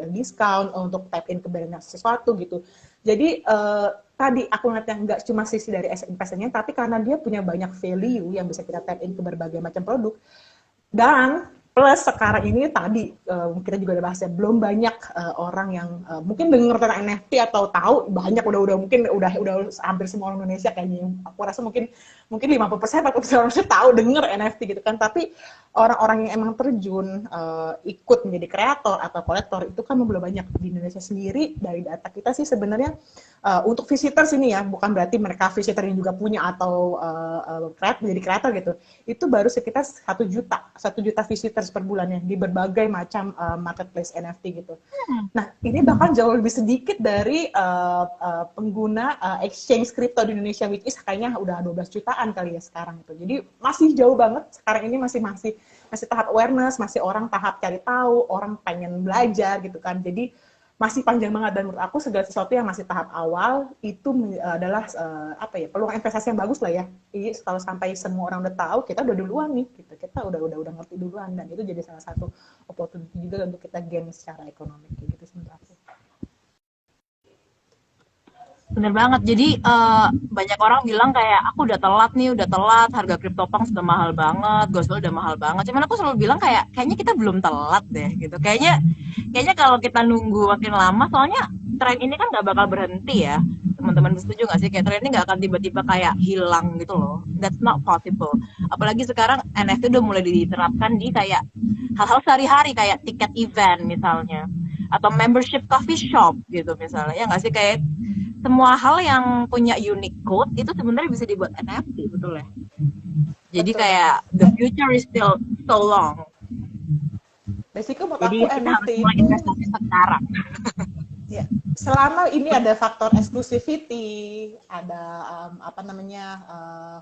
discount untuk tap in ke brand sesuatu gitu. Jadi tadi aku ngeliat yang nggak cuma sisi dari investasinya, tapi karena dia punya banyak value yang bisa kita tap in ke berbagai macam produk. Dan plus sekarang ini tadi kita juga udah bahas ya, belum banyak orang yang mungkin dengar tentang NFT atau tahu, banyak mungkin udah hampir semua orang Indonesia kayaknya. Aku rasa mungkin 50% 40% orang Indonesia tahu dengar NFT gitu kan. Tapi orang-orang yang emang terjun ikut menjadi kreator atau kolektor itu kan belum banyak di Indonesia sendiri. Dari data kita sih sebenarnya untuk visitors ini ya, bukan berarti mereka visitor yang juga punya atau menjadi kreator gitu, itu baru sekitar 1 juta visitors per bulannya di berbagai macam marketplace NFT gitu. Nah, ini bahkan jauh lebih sedikit dari pengguna exchange crypto di Indonesia, which is kayaknya udah 12 jutaan kali ya sekarang itu. Jadi masih jauh banget. Sekarang ini masih tahap awareness, masih orang tahap cari tahu, orang pengen belajar gitu kan. Jadi masih panjang banget, dan menurut aku segala sesuatu yang masih tahap awal itu adalah peluang investasi yang bagus lah ya. Jadi kalau sampai semua orang udah tahu, kita udah duluan nih, kita udah ngerti duluan, dan itu jadi salah satu opportunity juga untuk kita gain secara ekonomi gitu menurut aku. Bener banget. Jadi banyak orang bilang kayak aku udah telat, harga CryptoPunk sudah mahal banget, Gospel udah mahal banget. Cuman aku selalu bilang kayaknya kita belum telat deh gitu. Kayaknya kalau kita nunggu makin lama, soalnya tren ini kan nggak bakal berhenti ya. Teman-teman setuju nggak sih? Kayak tren ini nggak akan tiba-tiba kayak hilang gitu loh. That's not possible. Apalagi sekarang NFT udah mulai diterapkan di kayak hal-hal sehari-hari kayak tiket event misalnya, atau membership coffee shop gitu misalnya. Ya nggak sih, kayak semua hal yang punya unique code itu sebenarnya bisa dibuat NFT, betul ya? Jadi betul. Kayak the future is still so long. Basically menurut jadi aku kita NFT harus mulai investasi sekarang. Ya, selama ini ada faktor exclusivity, ada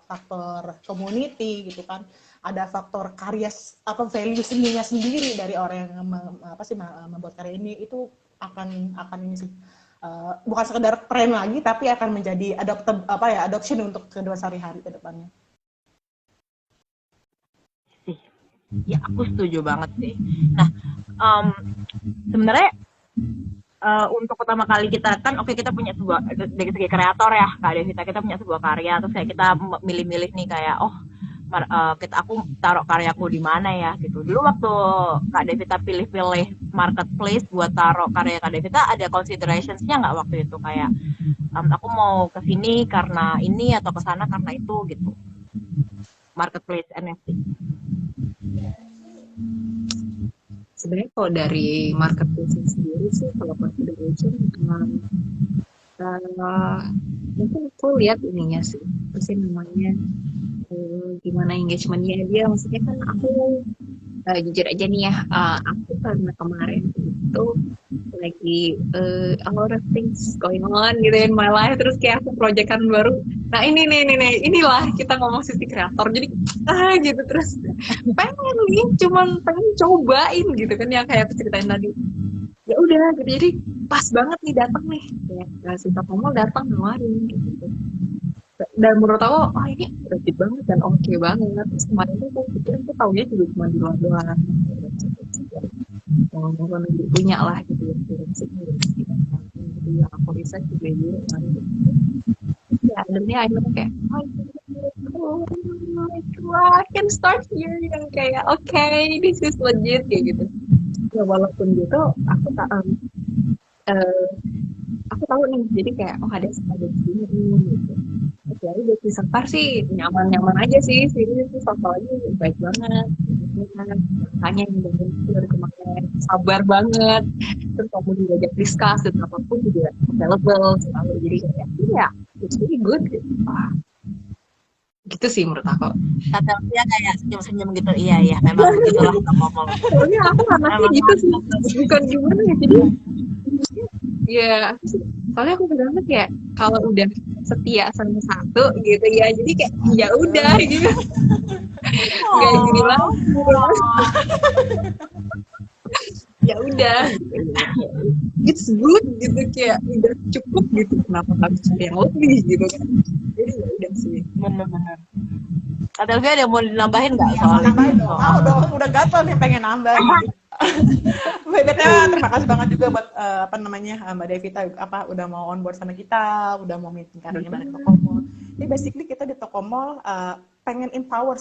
faktor community gitu kan, ada faktor karya value seninya sendiri dari orang yang membuat karya ini, itu akan ini sih. Bukan sekedar tren lagi, tapi akan menjadi adoption untuk kedua sehari-hari ke depannya. Ya, aku setuju banget sih. Nah, sebenarnya untuk pertama kali kita kan, kita punya sebuah, dari segi kreator ya, Kak Devita, kita punya sebuah karya, terus kayak kita milih-milih nih kayak, aku taruh karyaku di mana ya gitu. Dulu waktu Kak Devita pilih-pilih marketplace buat taruh karya Kak Devita, ada considerations-nya nggak waktu itu, kayak aku mau ke sini karena ini atau ke sana karena itu gitu, marketplace NFT? Sebenarnya kalau dari marketplace sendiri sih, kalau consideration mungkin aku lihat ininya sih, apa sih namanya, gimana engagementnya dia. Maksudnya kan aku Jujur aja nih ya, aku karena kemarin itu lagi a lot of things going on gitu in my life, terus kayak aku proyekan baru. Nah inilah kita ngomong sisi kreator, jadi gitu terus pengen nih, cuman pengen cobain gitu kan yang kayak aku ceritain tadi. Ya udah gitu, jadi pas banget nih datang nih, kayak si Tokomo datang nawarin gitu. Dan menurut aku, oh ini worth it banget dan oke banget. Terus kemarin tuh aku pikir aku taunya juga cuma di luar doang. Mau punya lah gitu ya, gitu yang aku riset juga dulu kemarin. Ya, akhirnya kayak, I can start here yang kayak, okay, this is legit kayak gitu. Ya walaupun gitu, uh, aku tahu nih, jadi kayak ada sini gitu. Jadi buat disebar sih nyaman-nyaman aja sih, sini tuh soalnya baik banget. Tanya yang dari kemarin, sabar banget. Terus kamu diajak discuss dan apapun juga available selalu. Jadi kayak iya, it's really good gitu. Gitu sih menurut aku. Kata-kata kayak senyum-senyum gitu, iya memang gitulah ngomong. Soalnya aku anaknya gitu sih, bukan gimana ya, jadi ya soalnya aku bilang kayak kalau udah setia sama satu gitu ya, jadi kayak ya udah gitu, nggak gini lah, ya udah it's good gitu, kayak udah cukup gitu, kenapa harus cari yang lebih gitu kan. Jadi ya udah sih. Bener-bener. Adelvia ada mau nambahin nggak Ya, soal nambahin itu? dong. Dong, udah gatel nih pengen nambah gitu. Terima kasih banget juga buat Mbak Devita udah mau on board sama kita, udah mau meeting karirnya bareng Tokomall. Jadi basically kita di Tokomall pengen empower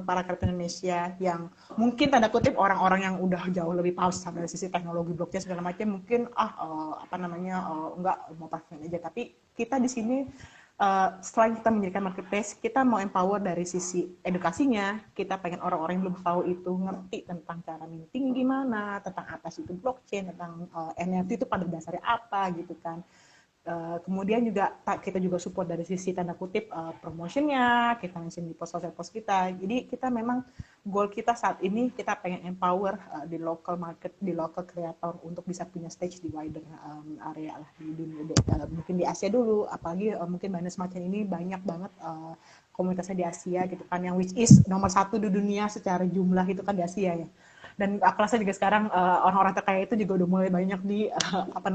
para kreator Indonesia yang mungkin tanda kutip orang-orang yang udah jauh lebih paus sampai sisi teknologi blockchain segala macam mungkin enggak mau pakai aja, tapi kita di sini selain kita menjadikan marketplace, kita mau empower dari sisi edukasinya. Kita pengen orang-orang yang belum tahu itu ngerti tentang cara minting gimana, tentang apa sih itu blockchain, tentang NFT itu pada dasarnya apa gitu kan. Kemudian juga kita juga support dari sisi tanda kutip promotionnya, kita mention di social post kita. Jadi kita memang goal kita saat ini kita pengen empower di local market, di local creator untuk bisa punya stage di wider area lah di dunia, mungkin di Asia dulu, apalagi mungkin Binance semacam ini banyak banget komunitasnya di Asia gitu kan, yang which is nomor 1 di dunia secara jumlah itu kan di Asia ya. Dan aku rasa juga sekarang orang-orang terkaya itu juga udah mulai banyak di apa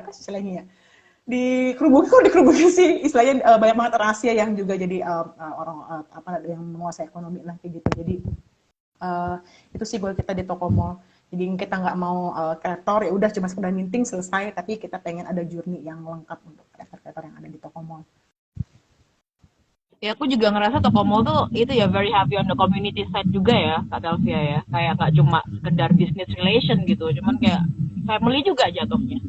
istilahnya ya, dikerubungin sih istilahnya, banyak banget orang Asia yang juga jadi orang yang menguasai ekonomi lah kayak gitu. Jadi itu sih goal kita di Tokomall. Jadi kita nggak mau kreator ya udah cuma sekedar minting selesai, tapi kita pengen ada journey yang lengkap untuk kreator-kreator yang ada di Tokomall. Ya aku juga ngerasa Tokomall tuh itu ya very happy on the community side juga ya Kak Delvia ya, kayak nggak cuma sekedar business relation gitu, cuman kayak family juga jatuhnya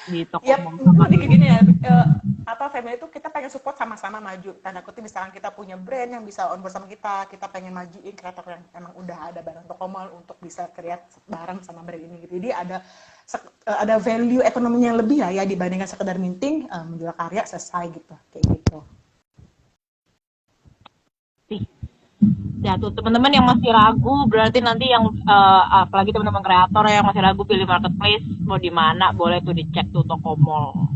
di Tokomall. Ya kayak gini ya, family itu kita pengen support sama-sama maju, tanda kutip misalkan kita punya brand yang bisa on board sama kita pengen majuin kreator yang emang udah ada bareng Tokomall untuk bisa create bareng sama brand ini gitu. Jadi ada value ekonominya yang lebih lah ya dibandingkan sekedar minting, menjual karya selesai gitu, kayak gitu. Ya tuh teman-teman yang masih ragu, berarti nanti yang apalagi teman-teman kreator yang masih ragu pilih marketplace mau di mana, boleh tuh dicek tuh Tokomall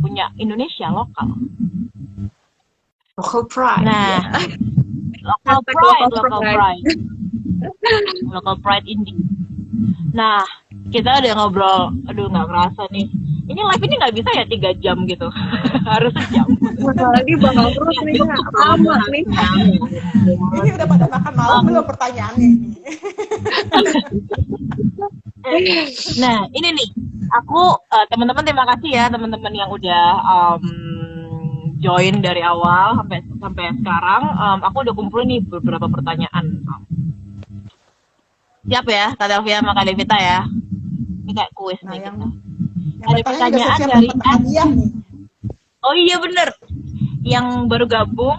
punya Indonesia lokal pride. Nah, local pride indie. Nah, kita udah ngobrol, nggak kerasa nih. Ini live ini nggak bisa ya 3 jam gitu, harus sejam. Lagi bakal terus nih, lama nih. Ini udah pada makan malam belum pertanyaannya ini. Nah, ini nih, aku teman-teman terima kasih ya teman-teman yang udah join dari awal sampai sekarang. Aku udah kumpulin nih beberapa pertanyaan. Siap ya, Kak Delvia sama Kak Devita ya. Ini kayak kuis nih kita. Ada pertanyaan dari Oh iya bener. Yang baru gabung,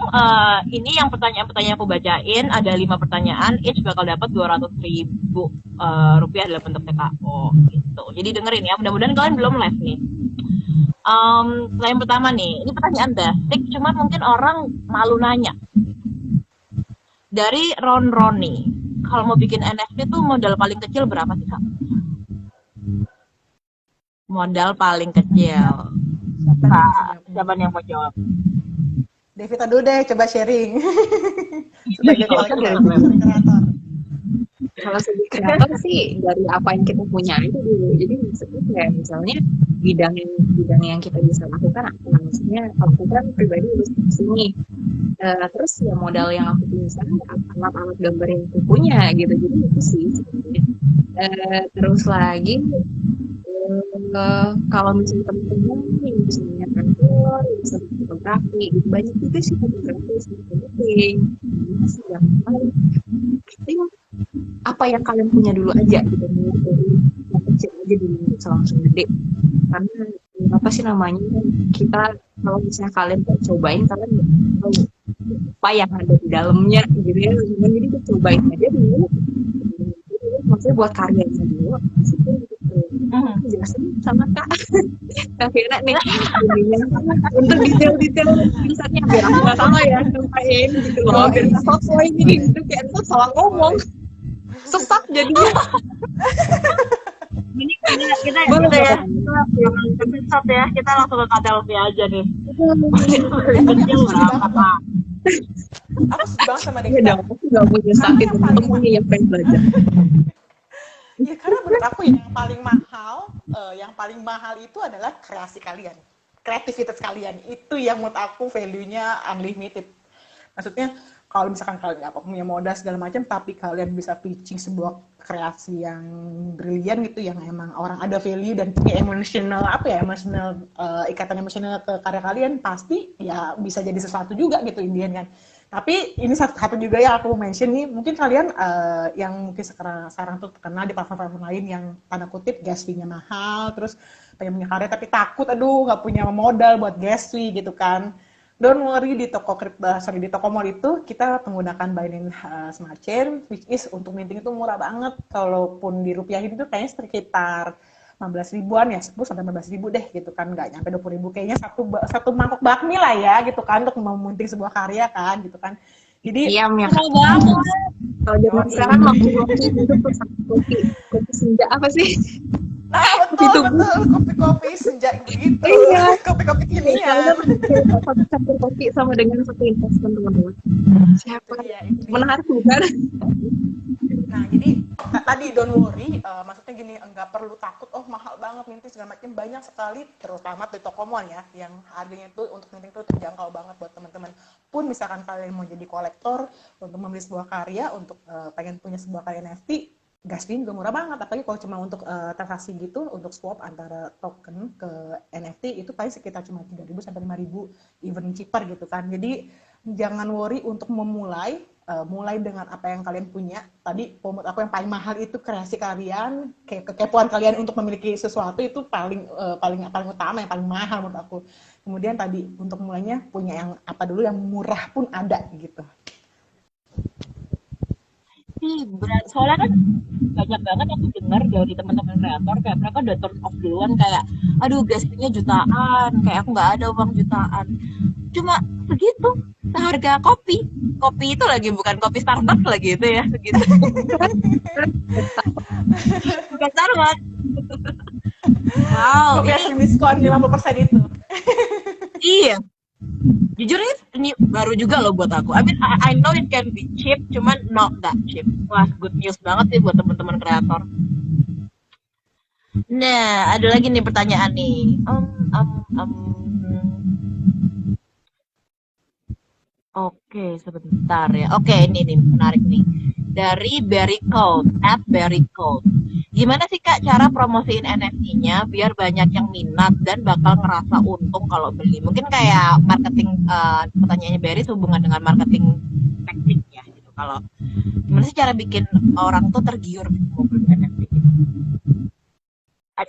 ini yang pertanyaan-pertanyaan aku bacain, ada 5 pertanyaan, each bakal dapat 200.000 rupiah dalam bentuk TKO gitu. Jadi dengerin ya, mudah-mudahan kalian belum live nih. Yang pertama nih, ini pertanyaan basic, cuman mungkin orang malu nanya. Dari Ron Roni, kalau mau bikin NFT tuh modal paling kecil berapa sih, Kak? Modal paling kecil. Siapa nih yang bisa Kak, jawab nih? siapa nih yang mau jawab? Devita dulu deh, coba sharing. Sebagai Kalau kolektor, dari gue, sebagai kreator. kalau segi kreator sih dari apa yang kita punya itu dulu. Jadi maksudnya kayak misalnya bidang yang kita bisa lakukan apa? Maksudnya kalau aku kan pribadi harus di sini. Terus ya modal yang aku punya sekarang ya alat-alat gambar yang aku punya gitu. Jadi itu sih sebenarnya. Terus lagi kalau misalnya teman-teman yang bisa lihat kantor, yang bisa fotografi, gitu. Banyak juga sih fotografi yang penting. Masih yang paling penting apa yang kalian punya dulu aja gitu, mulai dari yang kecil aja dulu, bisa langsung gede. Karena apa sih namanya kita kalau misalnya kalian tak cobain kalian nggak tahu apa yang ada di dalamnya gitu ya. Jadi kita cobain aja dulu. Maksudnya buat karyanya dulu. Maksudnya gitu. Jelasin sama Kak Vira nih ininya untuk detail-detail tulisannya biar aku nggak salah ya sampaiin gitu loh, biar nggak sotoy ini gitu kayak itu salah ngomong sesat jadinya. Ini kita Boleh kita ya, boleh. kita episode ya, kita langsung ke KTLV aja nih. Tapi Kecil aku setuju berapa, banget. Pak? Aku setuju banget sama Iya Devita. dong, aku nggak mau nyesatin temen-temennya yang pengen belajar. Ya karena menurut aku yang paling mahal itu adalah kreasi kalian, kreativitas kalian. Itu yang menurut aku value-nya unlimited. Maksudnya kalau misalkan kalian nggak punya modal segala macam, tapi kalian bisa pitching sebuah kreasi yang brilian gitu, yang emang orang ada value dan punya emotional ikatan emosional ke karya kalian, pasti ya bisa jadi sesuatu juga gitu Indian kan. Tapi ini satu juga yang aku mention nih, mungkin kalian yang mungkin sekarang tuh terkenal di platform-platform lain yang tanda kutip gas fee-nya mahal, terus pengen punya karya tapi takut, aduh nggak punya modal buat gas fee gitu kan. Don't worry, di toko mall itu kita menggunakan Binance Smart Chain, which is untuk minting itu murah banget. Kalaupun dirupiahin itu kayaknya sekitar 15 ribuan ya, 10 sampai 15 ribu deh gitu kan, nggak nyampe 20 ribu, kayaknya satu mangkok bakmi lah ya gitu kan, untuk memunting sebuah karya kan gitu kan. Jadi Diam ya Mahal Kak. banget. Kalau zaman sekarang kopi itu tuh kopi senja apa sih? nah Kopi betul tubuh. betul, kopi-kopi senja begitu, Iya. kopi-kopi Misalnya kekinian. satu campur kopi sama dengan satu investment teman-teman. Itu Siapa? dia, itu dia. Menarik bukan? Nah, jadi tadi don't worry, maksudnya gini, enggak perlu takut, oh mahal banget minting segala macam, banyak sekali, terutama di toko mall ya, yang harganya itu untuk minting itu terjangkau banget buat teman-teman. Pun misalkan kalian mau jadi kolektor, untuk membeli sebuah karya, untuk pengen punya sebuah karya NFT, gas fee juga murah banget, apalagi kalau cuma untuk transaksi gitu, untuk swap antara token ke NFT, itu paling sekitar cuma 3.000 sampai 5.000, even cheaper gitu kan. Jadi jangan worry untuk mulai dengan apa yang kalian punya. Tadi menurut aku yang paling mahal itu kreasi kalian, kayak kekepoan kalian untuk memiliki sesuatu, itu paling utama, yang paling mahal menurut aku. Kemudian tadi untuk mulainya punya yang apa dulu, yang murah pun ada gitu. Soalnya kan banyak banget aku dengar dari teman-teman kreator kayak mereka udah turn off duluan, kayak aduh gastinya jutaan, kayak aku nggak ada uang jutaan, cuma segitu seharga kopi. Kopi itu lagi bukan kopi Starbucks lagi itu ya, segitu. Bukan Starbucks. Wow, Kopi hasil diskon 50% itu. iya. Jujur ini baru juga loh buat aku. I mean, I know it can be cheap, cuman not that cheap. Wah, good news banget sih buat teman-teman kreator. Nah, ada lagi nih pertanyaan nih. Oke, sebentar ya. Oke, ini nih menarik nih. Dari Berry Code, @berrycode. Gimana sih Kak cara promosiin NFT-nya biar banyak yang minat dan bakal ngerasa untung kalau beli? Mungkin kayak marketing, pertanyaannya Berry hubungan dengan marketing teknik ya gitu. Kalau gimana sih cara bikin orang tuh tergiur gitu mau beli NFT gitu?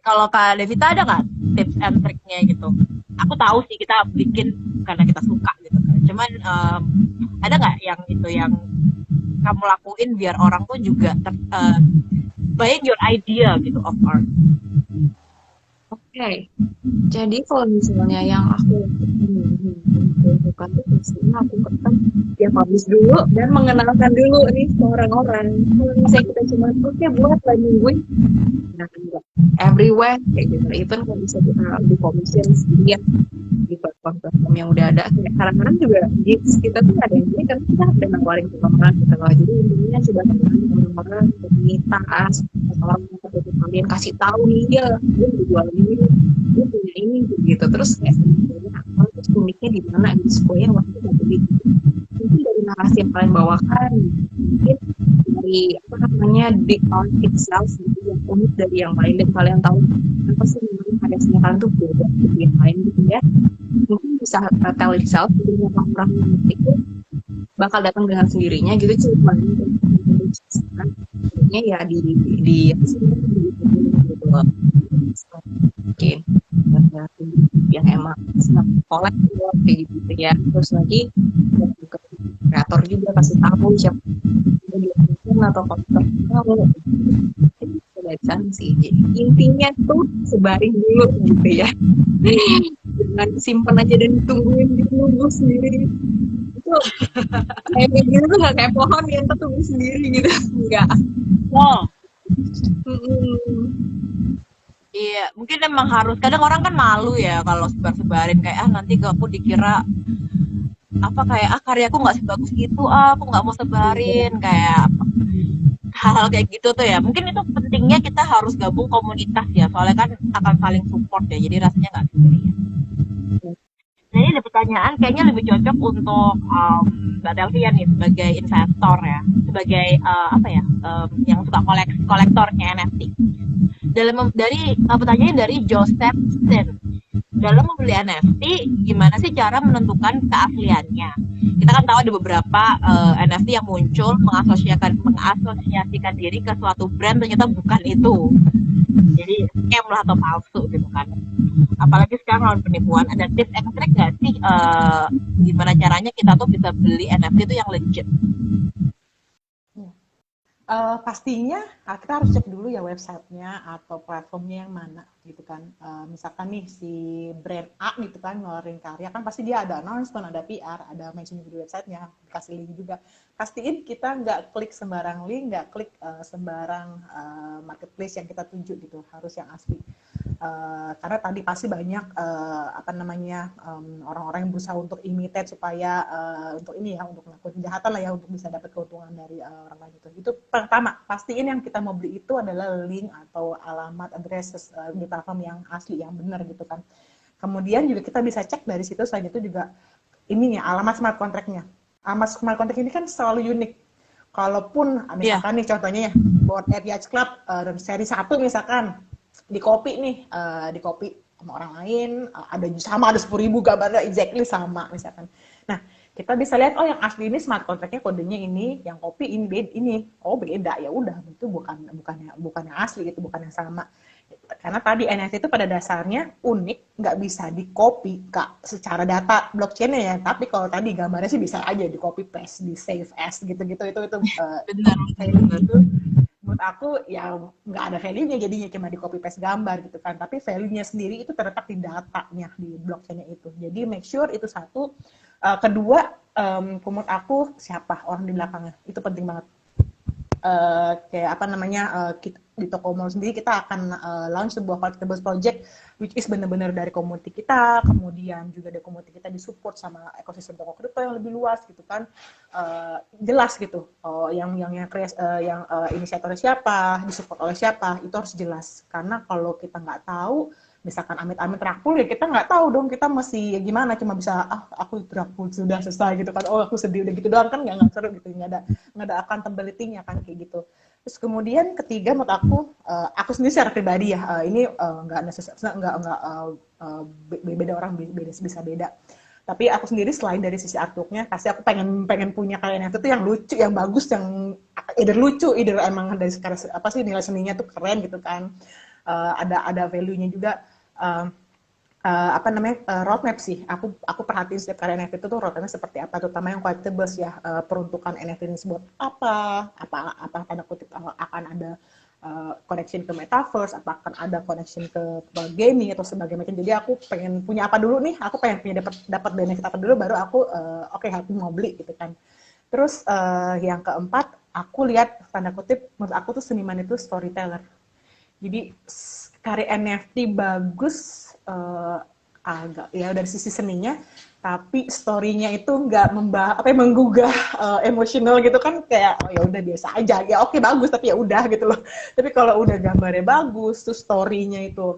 Kalau Kak Devita ada nggak tips and triknya gitu? Aku tahu sih kita bikin karena kita suka gitu kan. Cuman ada nggak yang itu yang kamu lakuin biar orang tuh juga buying your idea gitu of art? Oke, jadi kalau misalnya yang aku lakukan tuh pastinya aku kan ya publish dulu dan mengenalkan dulu nih ke orang-orang. Kalau misalnya kita cuma oke buat lah nungguin, nah enggak everywhere kayak gitu. Itu kan bisa kita di commission sendiri ya di platform-platform yang udah ada. Kayak kadang-kadang juga gigs kita tuh ada yang ini kan kita ada nawarin ke orang gitu loh. Jadi intinya coba teman orang-orang komunitas orang seperti kalian kasih tahu nih dia udah jual ini dia punya ini gitu terus kayak sebenarnya apa terus uniknya di mana gitu supaya waktu nggak beli mungkin dari narasi yang kalian bawakan mungkin dari apa namanya the art itself gitu yang unik dari yang lain dan kalian tahu apa sih memang karyanya kalian tuh beda dari yang lain gitu ya mungkin bisa tell itself jadi orang-orang yang itu bakal datang dengan sendirinya gitu cuma ya di apa sih, gitu loh. Mungkin yang emang senang collab kayak gitu ya terus lagi ke kreator juga kasih tahu siapa yang dilakukan atau konten kamu baca sih jadi intinya tuh sebarin dulu gitu ya jangan simpan aja dan tungguin ditunggu sendiri itu kayak gitu tuh nggak kayak pohon yang tumbuh sendiri gitu enggak. Wow. Mm-mm. Iya, mungkin emang harus. Kadang orang kan malu ya kalau sebar-sebarin kayak nanti aku dikira apa kayak karyaku nggak sebagus itu aku nggak mau sebarin kayak hal-hal kayak gitu tuh ya. Mungkin itu pentingnya kita harus gabung komunitas ya, soalnya kan akan saling support ya. Jadi rasanya nggak sendirian. Nah, ini ada pertanyaan kayaknya lebih cocok untuk Mbak Delvia nih sebagai investor ya, sebagai apa ya, yang suka kolektornya NFT. Dari pertanyaan dari Joseph Sten. Dalam membeli NFT, gimana sih cara menentukan keasliannya? Kita kan tahu ada beberapa NFT yang muncul mengasosiasikan diri ke suatu brand ternyata bukan itu. Jadi scam lah atau palsu gitu kan. Apalagi sekarang lawan penipuan, ada tips and trick nggak sih gimana caranya kita tuh bisa beli NFT itu yang legit? Pastinya kita harus cek dulu ya websitenya atau platformnya yang mana gitu kan. Misalkan nih si brand A gitu kan ngeluarin karya kan pasti dia ada announcement, ada PR, ada mention di websitenya, kasih link juga. Pastiin kita nggak klik sembarang link, nggak klik sembarang marketplace yang kita tuju gitu, harus yang asli. Karena tadi pasti banyak apa namanya orang-orang yang berusaha untuk imitate supaya untuk ini ya untuk melakukan kejahatan lah ya untuk bisa dapat keuntungan dari orang lain itu pertama pastiin yang kita mau beli itu adalah link atau alamat address di platform yang asli yang benar gitu kan kemudian juga kita bisa cek dari situ selain itu juga ini ya alamat smart contract-nya alamat smart contract ini kan selalu unik kalaupun misalkan nih contohnya ya Bored Ape Yacht Club seri 1 misalkan di copy nih di copy sama orang lain ada 10.000 gambarnya exactly sama misalkan nah kita bisa lihat oh yang asli ini smart contract-nya kodenya ini yang copy ini oh beda ya udah itu bukan yang asli itu bukan yang sama karena tadi NFT itu pada dasarnya unik nggak bisa di copy kak secara data blockchain-nya ya tapi kalau tadi gambarnya sih bisa aja di copy paste di save as gitu-gitu itu Benar, itu menurut aku ya nggak ada value-nya jadinya cuma di copy paste gambar gitu kan tapi value-nya sendiri itu terletak di datanya di blockchain-nya itu jadi make sure itu satu kedua menurut aku siapa orang di belakangnya itu penting banget kayak apa namanya di toko mall sendiri kita akan launch sebuah collectibles project which is benar-benar dari community kita kemudian juga dari community kita disupport sama ekosistem toko kripto yang lebih luas gitu kan jelas gitu yang inisiatornya siapa disupport oleh siapa itu harus jelas karena kalau kita nggak tahu misalkan amit-amit rakul ya kita nggak tahu dong kita masih ya gimana cuma bisa aku rakul sudah selesai gitu kan oh aku sedih udah gitu doang kan nggak seru gitu nggak ada accountability-nya kan kayak gitu terus kemudian ketiga menurut aku sendiri secara pribadi ya ini nggak nggak beda orang bisa beda tapi aku sendiri selain dari sisi artworknya pasti aku pengen punya kalian itu tuh yang lucu yang bagus yang either emang dari sekarang apa sih nilai seninya tuh keren gitu kan ada value-nya juga apa namanya roadmap sih aku perhatiin setiap karya NFT itu tuh roadmapnya seperti apa terutama yang collectibles ya peruntukan NFT ini buat apa tanda kutip akan ada connection ke metaverse, apakah ada connection ke gaming atau sebagainya macam. Jadi aku pengen punya apa dulu nih, aku pengen punya dapat benefit apa dulu, baru aku aku mau beli gitu kan. Terus yang keempat, aku lihat tanda kutip, menurut aku tuh seniman itu storyteller. Jadi karya NFT bagus, agak ya dari sisi seninya, tapi story-nya itu nggak menggugah emosional gitu kan, kayak oh ya udah biasa aja ya, oke bagus tapi ya udah gitu loh. Tapi kalau udah gambarnya bagus, terus story-nya itu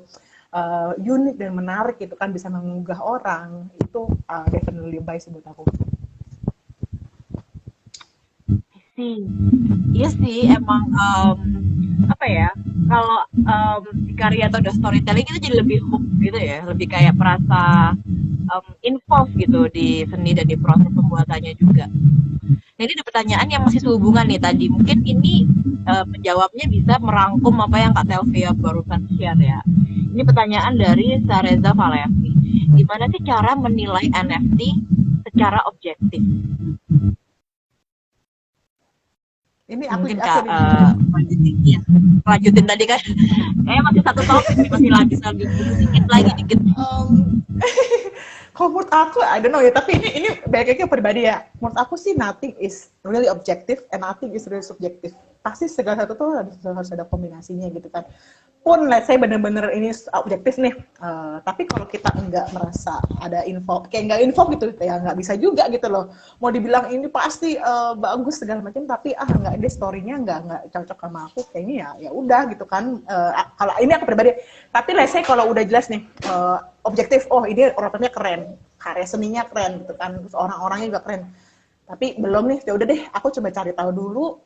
unik dan menarik gitu kan, bisa menggugah orang, itu definitely buy sih buat aku. Iya sih, emang apa ya? Kalau di karya atau udah storytelling itu jadi lebih hook gitu ya, lebih kayak merasa involved gitu di seni dan di proses pembuatannya juga. Nah, ini ada pertanyaan yang masih sehubungan nih tadi. Mungkin ini menjawabnya bisa merangkum apa yang Kak Telvia barusan share ya. Ini pertanyaan dari Sareza Valevi. Gimana sih cara menilai NFT secara objektif? Ini aku Mungkin Kak lanjutin tadi kan. Kayaknya masih satu topik nih, masih lanjut dikit lagi dikit. Kalau menurut aku, I don't know ya, tapi ini banyaknya pribadi ya. Menurut aku sih nothing is really objective and nothing is really subjective. Pasti segala satu tuh harus ada kombinasinya gitu kan. Pun let's say bener-bener ini objektif nih, tapi kalau kita nggak merasa ada info, kayak nggak info gitu, ya nggak bisa juga gitu loh. Mau dibilang ini pasti bagus segala macam, tapi nggak, ini story-nya nggak cocok sama aku, kayaknya ya udah gitu kan. Kalau ini aku pribadi, tapi let's say kalau udah jelas nih, objektif, oh ini oratornya keren, karya seninya keren gitu kan, terus orang-orangnya juga keren. Tapi belum nih, ya udah deh, aku coba cari tahu dulu.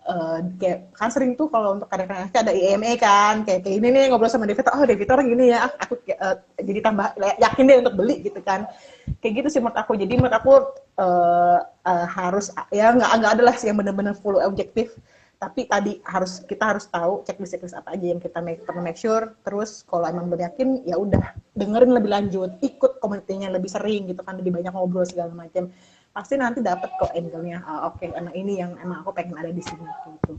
Kayak kan sering tuh kalau untuk karya-karya ada IMA kan, kayak ini nih ngobrol sama Devita, oh Devita orang gini ya, aku jadi tambah yakin deh untuk beli gitu kan. Kayak gitu sih menurut aku. Jadi menurut aku harus ya nggak ada lah sih yang benar-benar full objektif. Tapi tadi kita harus tahu checklist apa aja yang kita perlu make sure. Terus kalau emang belum yakin, ya udah dengerin lebih lanjut, ikut komunitasnya lebih sering gitu kan, lebih banyak ngobrol segala macam. Pasti nanti dapat kok angle-nya. Oke, karena ini yang emang aku pengen ada di sini gitu.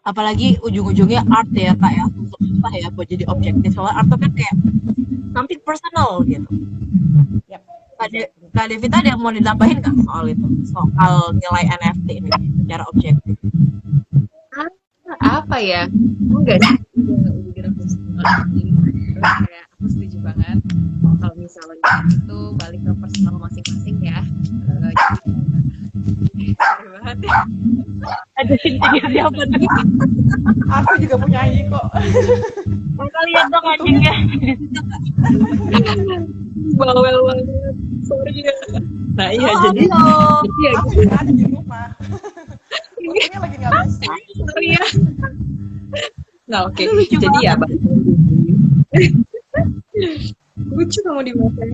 Apalagi ujung-ujungnya art ya Kak ya, susah ya buat jadi objektif. Soalnya art tuh kan kayak something personal gitu. Yep. Kak Devita ada yang mau ditambahin nggak soal itu? Soal nilai NFT ini secara objektif. Apa ya? Enggak sih. Kayak aku setuju banget. Kalau misalnya itu balik ke personal masing-masing ya. Banget ya. Ada siapa nih? Aku juga punya nyanyi kok. Kita lihat dong anjingnya. Bawel banget. Sorry ya. Nah iya jadi ya aku juga ada di rumah. Ini lagi nggak bisa. Sorry ya. Nah oke. Jadi ya lucu kamu dimakan.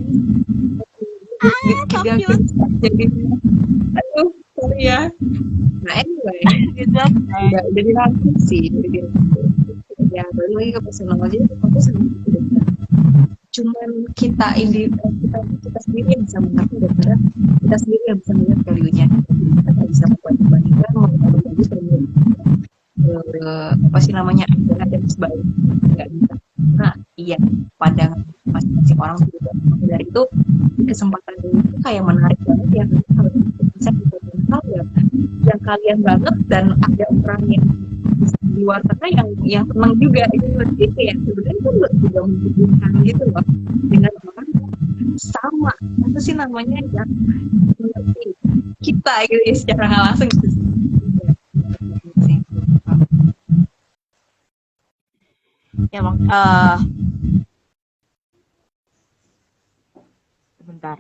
Jadi aduh sorry ya. Nah anyway udah dirangkum sih ya balik lagi ke personal aja, aku sama cuman kita sendiri yang bisa mengerti daripada kita sendiri yang bisa melihat value-nya. Kita nggak bisa membandingkan apa sih namanya ada sebalik, nggak bisa. Nah iya, pandangan masing-masing orang juga. Dari itu kesempatan ini tuh kayak menarik banget ya, kalau bisa kita hal yang kalian banget, dan ada orang yang di luar sana yang tenang juga itu lebih kayak sebenarnya itu juga menghubungkan gitu loh dengan orang sama apa sih namanya yang mengerti kita gitu ya secara nggak langsung gitu. Ya bang, sebentar.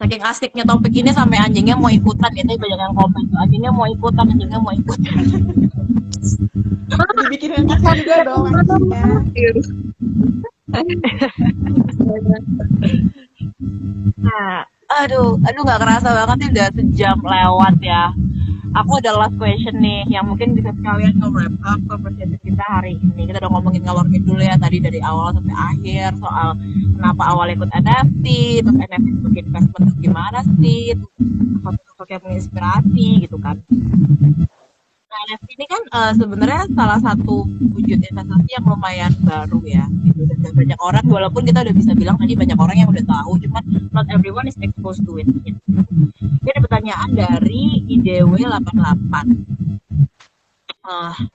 Saking asiknya topik ini sampai anjingnya mau ikutan gitu, banyak yang komen tuh, anjingnya mau ikutan. Dibikin yang kasihan juga dong anjingnya. Nah, aduh nggak kerasa banget nih udah sejam lewat ya. Aku ada last question nih, yang mungkin bisa sekalian nge-wrap up conversation kita hari ini. Kita udah ngomongin ngalor ngidul ya tadi dari awal sampai akhir soal kenapa awal ikut NFT, terus NFT sebagai investment itu gimana sih, sosok-sosok yang menginspirasi gitu kan. Nah, NFT ini kan sebenarnya salah satu wujud investasi yang lumayan baru ya, gitu. Dan banyak orang, walaupun kita udah bisa bilang tadi banyak orang yang udah tahu, cuman not everyone is exposed to it. Gitu. Ini ada pertanyaan dari IDW88.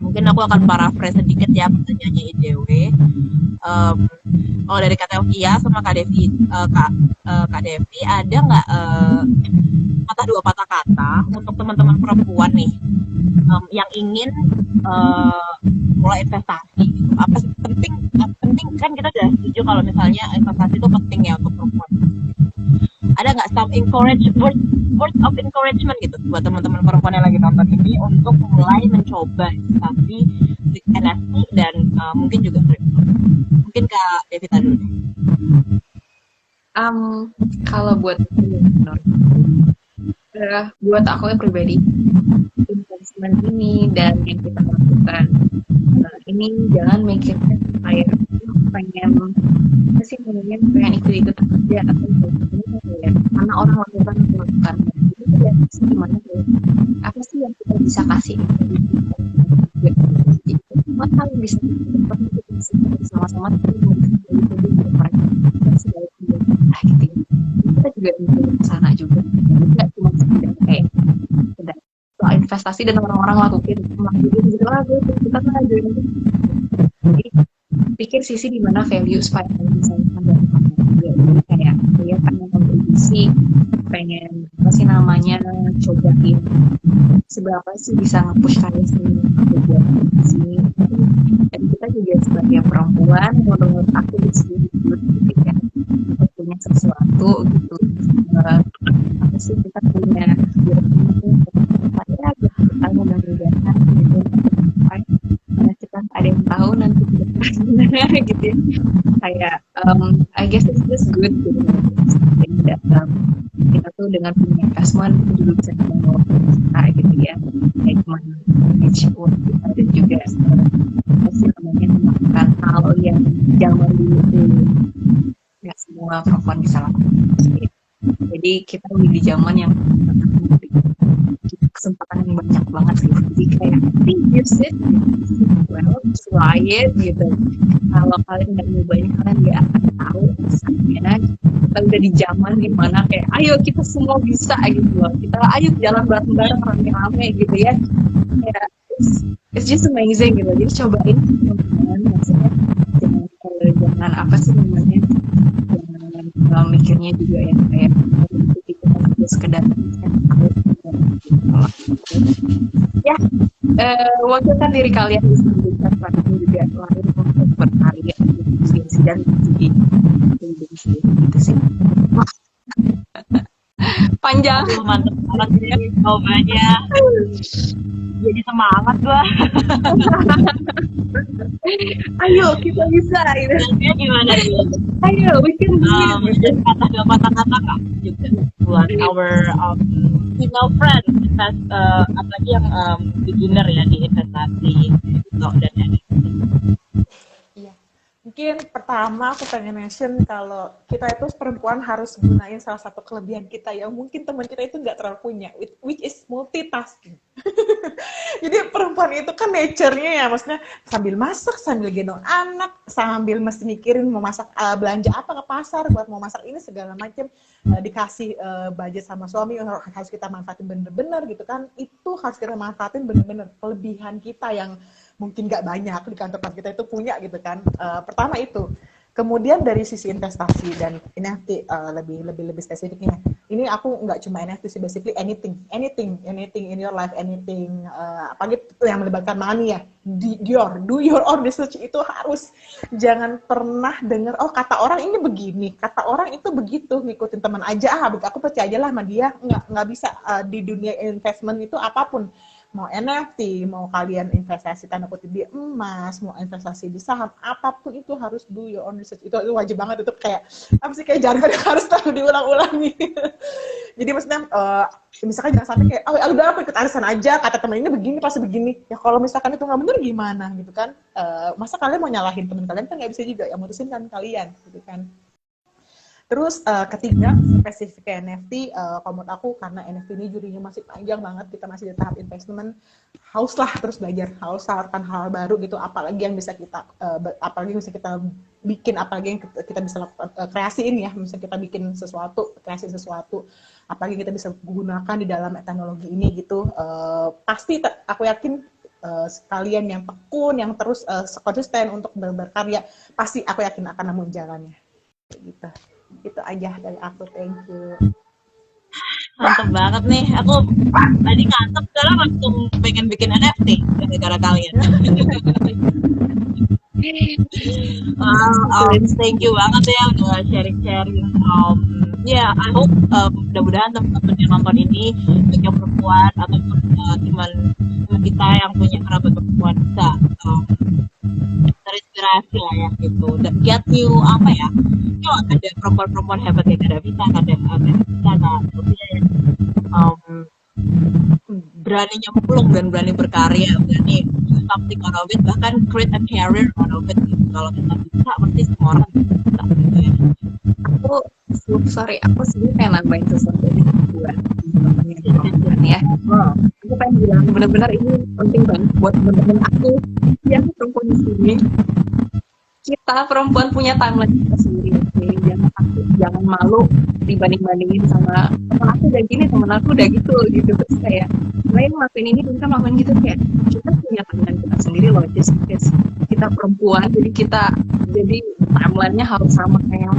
Mungkin aku akan paraphrase sedikit ya pertanyaannya IDW. Kalau dari Kak Telkia sama Kak Devi, Kak Devi ada nggak dua patah kata untuk teman-teman perempuan nih yang ingin mulai investasi gitu. Apa sih penting kan kita udah setuju kalau misalnya investasi itu penting ya untuk perempuan. Ada nggak some words of encouragement gitu buat teman-teman perempuan yang lagi nonton ini untuk mulai mencoba investasi di NFT dan mungkin juga crypto. Mungkin Kak Devita dulu deh. Kalau buat aku yang pribadi, investment ini dan yang kita lakukan ini jangan mikirnya kayak pengen ikut-ikut aja atau karena orang lakukan itu ya gimana apa sih yang kita bisa kasih buat hal yang bisa kita sama-sama kita juga bisa ke sana juga nggak cuma sekedar kayak sekedar investasi dan orang-orang lakuin gitu lah kita kan aja jadi pikir sisi di mana value supaya kalian bisa dari kamu juga kayak dia pengen kontribusi pengen apa sih namanya cobain seberapa sih bisa nge-push kalian sini dan kita juga sebagai perempuan menurut aku di sini ya punya sesuatu gitu apa sih kita punya saya kita mudah-mudahan gitu karena kita ada yang tahu nanti gimana gitu ya kayak I guess it's just good gitu kita tuh dengan punya investment kita juga bisa membawa kita gitu ya kayak gimana manage uang kita dan juga apa sih namanya melakukan hal yang zaman dulu nggak semua perempuan bisa lakukan jadi kita udah di zaman yang kesempatan yang banyak banget sih jadi kayak use it well try it gitu kalau kalian nggak nyobain kalian nggak akan tahu rasanya kita udah di zaman dimana kayak ayo kita semua bisa gitu loh kita ayo jalan bareng-bareng rame-rame gitu ya kayak it's just amazing gitu jadi cobain teman-teman maksudnya jangan apa sih namanya jangan mikirnya juga yang kayak kita harus sekedar ya wakilkan diri kalian di sini juga lain untuk berkarya dan jadi gitu sih panjang mantep banget ya jawabannya jadi semangat gua ayo kita bisa gitu gimana ayo bikin dua patah kata nggak juga buat our female friends apalagi yang beginner ya di investasi gitu dan Iya. Mungkin pertama aku pengen mention kalau kita itu perempuan harus gunain salah satu kelebihan kita yang mungkin teman kita itu nggak terlalu punya, which is multitasking. Jadi perempuan itu kan nature-nya ya, maksudnya sambil masak, sambil gendong anak, sambil mesti mikirin mau masak belanja apa ke pasar, buat mau masak ini segala macam, dikasih budget sama suami harus kita manfaatin bener-bener gitu kan, itu harus kita manfaatin bener-bener kelebihan kita yang mungkin nggak banyak di kantor kita itu punya gitu kan. Pertama itu. Kemudian dari sisi investasi dan NFT lebih spesifiknya. Ini aku nggak cuma NFT sih, basically anything in your life, anything apa gitu yang melibatkan money ya. Do your own research itu harus. Jangan pernah dengar kata orang ini begini, kata orang itu begitu, ngikutin teman aja aku percaya aja lah sama dia. Nggak bisa di dunia investment itu apapun mau NFT, mau kalian investasi tanda kutip di emas, mau investasi di saham, apapun itu harus do your own research. Itu wajib banget, itu kayak apa sih, kayak jargon yang harus selalu diulang-ulangi. Jadi maksudnya misalkan jangan sampai kayak udah aku ikut arisan aja, kata temen ini begini pasti begini. Ya kalau misalkan itu nggak bener gimana gitu kan? Masa kalian mau nyalahin teman kalian, kan nggak bisa juga, yang mutusin kan kalian gitu kan. Terus ketiga, spesifik ke NFT, kalau menurut aku karena NFT ini jurinya masih panjang banget, kita masih di tahap investment, hauslah terus belajar, haus akan hal baru gitu, apalagi yang bisa kita bikin, apalagi yang kita bisa lakukan, kreasiin ya, misalnya kita bikin sesuatu, kreasi sesuatu, apalagi kita bisa gunakan di dalam teknologi ini gitu, pasti aku yakin kalian yang tekun, yang terus konsisten untuk berkarya, pasti aku yakin akan nemuin jalannya gitu. Itu aja dari aku, thank you. Mantep banget nih, aku tadi ngantuk sekarang langsung pengen bikin NFT gara-gara kalian. Thank you banget ya udah sharing-sharing. I hope mudah-mudahan teman-teman yang nonton ini, baik yang perempuan ataupun teman kita yang punya kerabat perempuan, bisa terinspirasi lah ya gitu. Dan get you apa ya? Ada perempuan-perempuan hebat kayak ada Vita, ada Sofia ya. Berani nyemplung dan berani berkarya, berani do something out of it, bahkan create a career out of it gitu. Kalau kita bisa, pasti semua orang bisa gitu ya. Aku sebenarnya pengen nambahin sesuatu buat teman-teman ya. Aku pengen bilang benar-benar ini penting banget buat teman-teman aku yang perempuan di sini. Kita perempuan punya timeline kita sendiri, okay? Jangan takut, jangan malu dibanding-bandingin sama teman aku udah gini, teman aku udah gitu. Terus kayak lain ngelakuin ini, kita melakukan gitu, kayak kita punya timeline kita sendiri loh, just because kita perempuan, jadi timelinenya harus sama kayak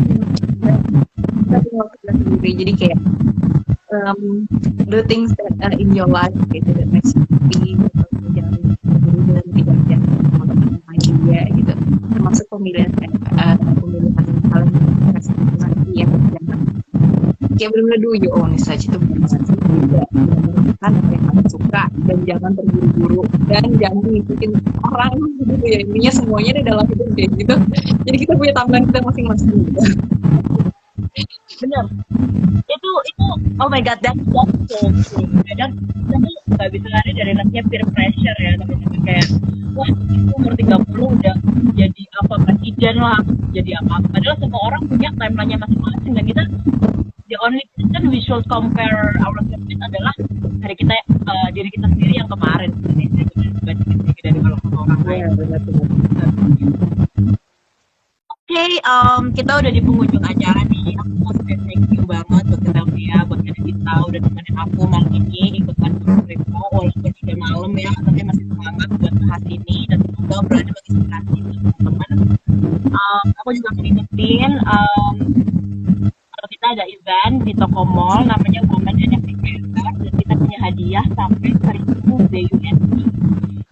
kita punya waktu kita sendiri. Jadi kayak the things that in your life gitu, that makes you happy, jangan dan tidak jangan teman-teman lain juga gitu, termasuk pemilihan kalian yang jangan kayak benar-benar do your own research, itu benar sih juga kan yang kalian suka, dan jangan terburu-buru dan jangan ngikutin orang gitu ya, intinya semuanya ada dalam hidup kayak gitu. Jadi kita punya timeline kita masing-masing gitu. Bener, itu oh my god, that's so true. Kadang kita nggak bisa lari dari namanya peer pressure ya, teman-teman, kayak wah itu umur 30 udah jadi apa, presiden lah, jadi apa, padahal semua orang punya timeline-nya masing-masing, dan kita the only person we should compare ourselves with adalah diri kita sendiri yang kemarin, dari kalau orang lain. Oke, kita udah di penghujung acara nih. Aku mau thank you banget buat Sylvia, buat kita udah temenin aku malam ini, ikutan Repo walaupun sudah malam ya, tapi masih semangat buat bahas ini, dan semoga berani menginspirasi teman-teman. Aku juga mengingetin kalau kita ada event di toko mall namanya Women NFT Creator, dan kita punya hadiah sampai 1.000 BUSD.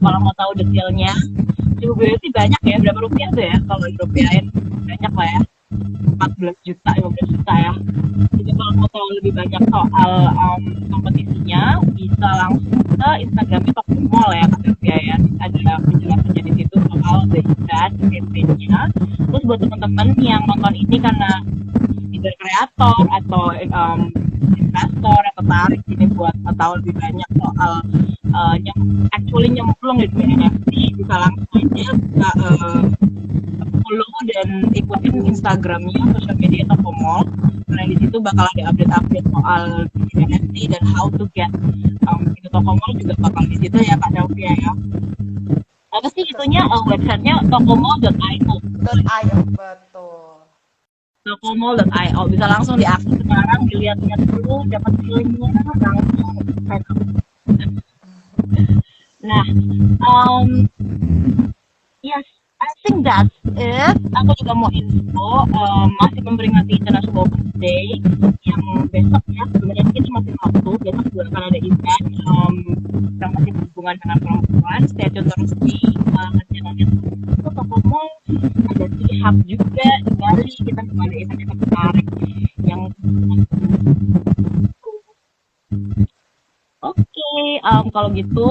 Kalau mau tahu detailnya, 1.000 BUSD banyak ya, berapa rupiah tuh ya kalau dirupiahin? Banyak lah ya, 14 juta, 15 juta ya. Jadi kalau mau tahu lebih banyak soal kompetisinya, bisa langsung ke Instagramnya Toko Mall ya, Kak Sylvia ya. Ada penjelasannya di situ soal the event, campaign-nya. Terus buat teman-teman yang nonton ini karena either kreator atau investor yang tertarik ini buat tahu lebih banyak soal actually nyemplung di dunia NFT, bisa langsung aja bisa follow dan ikutin Instagramnya, sosial media Toko Mall, karena di situ bakal ada update-update soal NFT dan how to get itu. Toko Mall juga bakal di situ ya Kak Sylvia ya. Apa sih itunya, websitenya tokomall.io. Betul. Tokomall.io, bisa langsung diakses sekarang, dilihat-lihat dulu, dapat feelingnya langsung sign up. Nah, yes, I think that's it. Aku juga mau info, masih memperingati International Women's Day yang besok ya. Sebenarnya kita masih waktu, besok juga akan ada event yang masih berhubungan dengan perempuan. Stay tune terus di channelnya Toko Mall. Ada di Hub juga di Bali, kita juga ada event-event menarik yang Kalau gitu,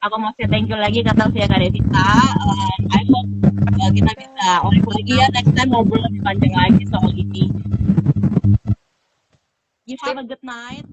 aku mau say thank you lagi ke Sofia Kak Devita. I hope kita bisa off lagi ya next time ngobrol lebih panjang lagi soal ini. You have a good night.